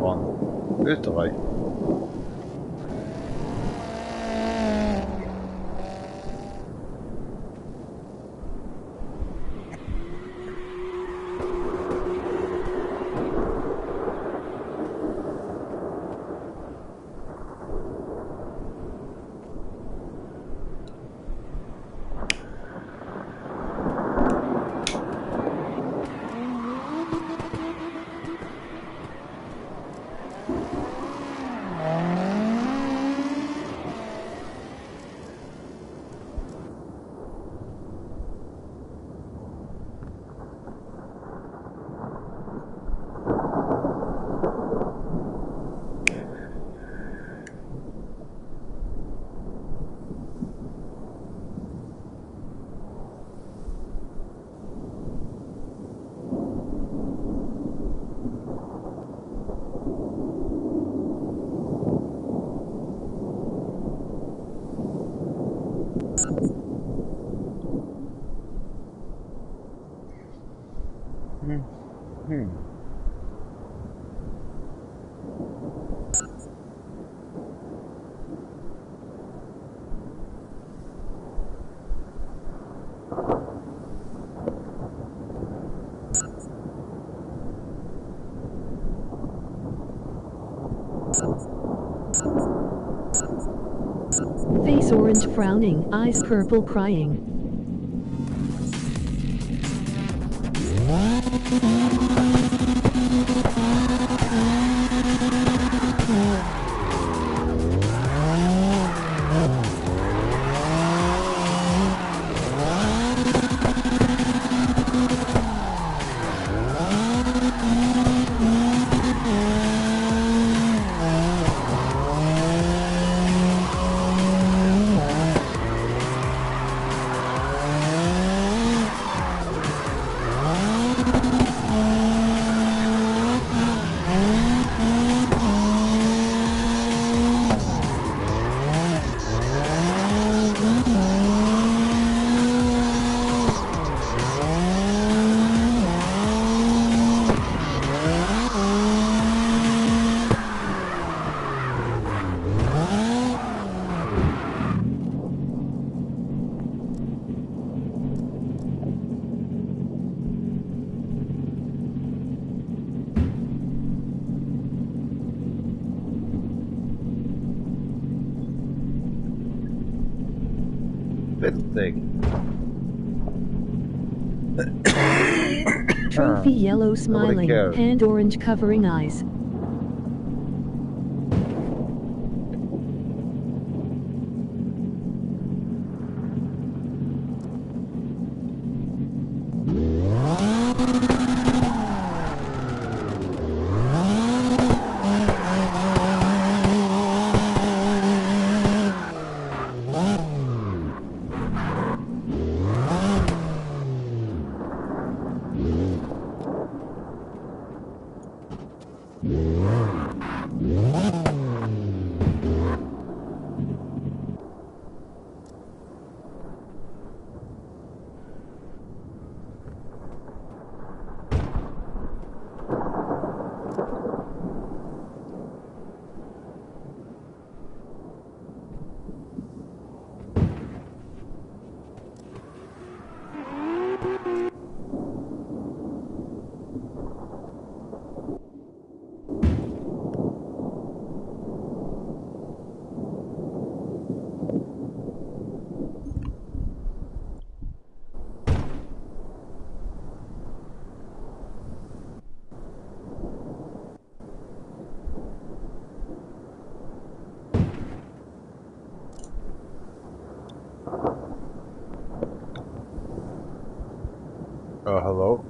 von Österreich. Face orange frowning, eyes purple crying. Trophy yellow smiling, hand orange covering eyes. Hello?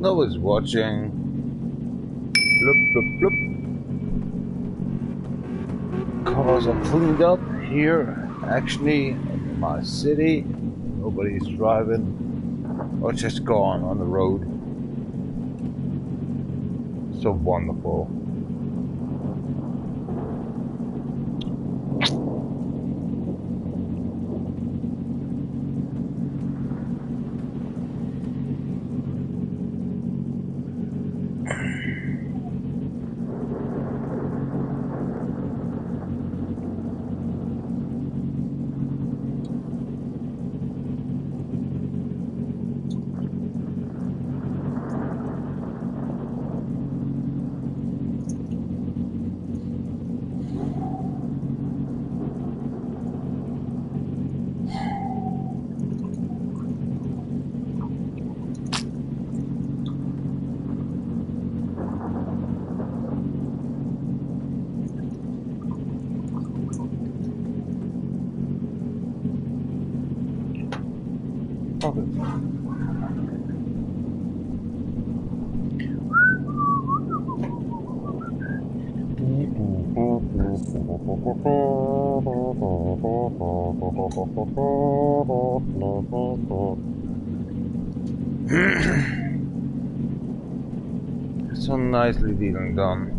Nobody's watching. Bloop, bloop, bloop. Cars are cleaned up here, actually, in my city. Nobody's driving or just gone on the road. So wonderful. So nicely being done.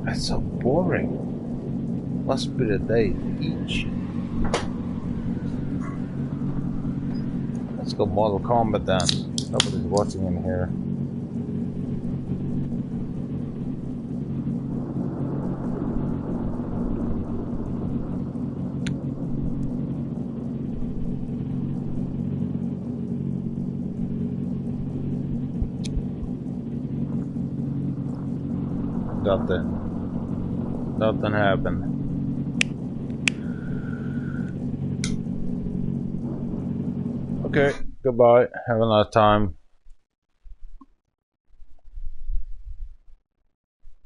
That's so boring. Must be the day each. Let's go Mortal Kombat then. Nobody's watching in here. Nothing happened. Okay, goodbye. Have a nice time.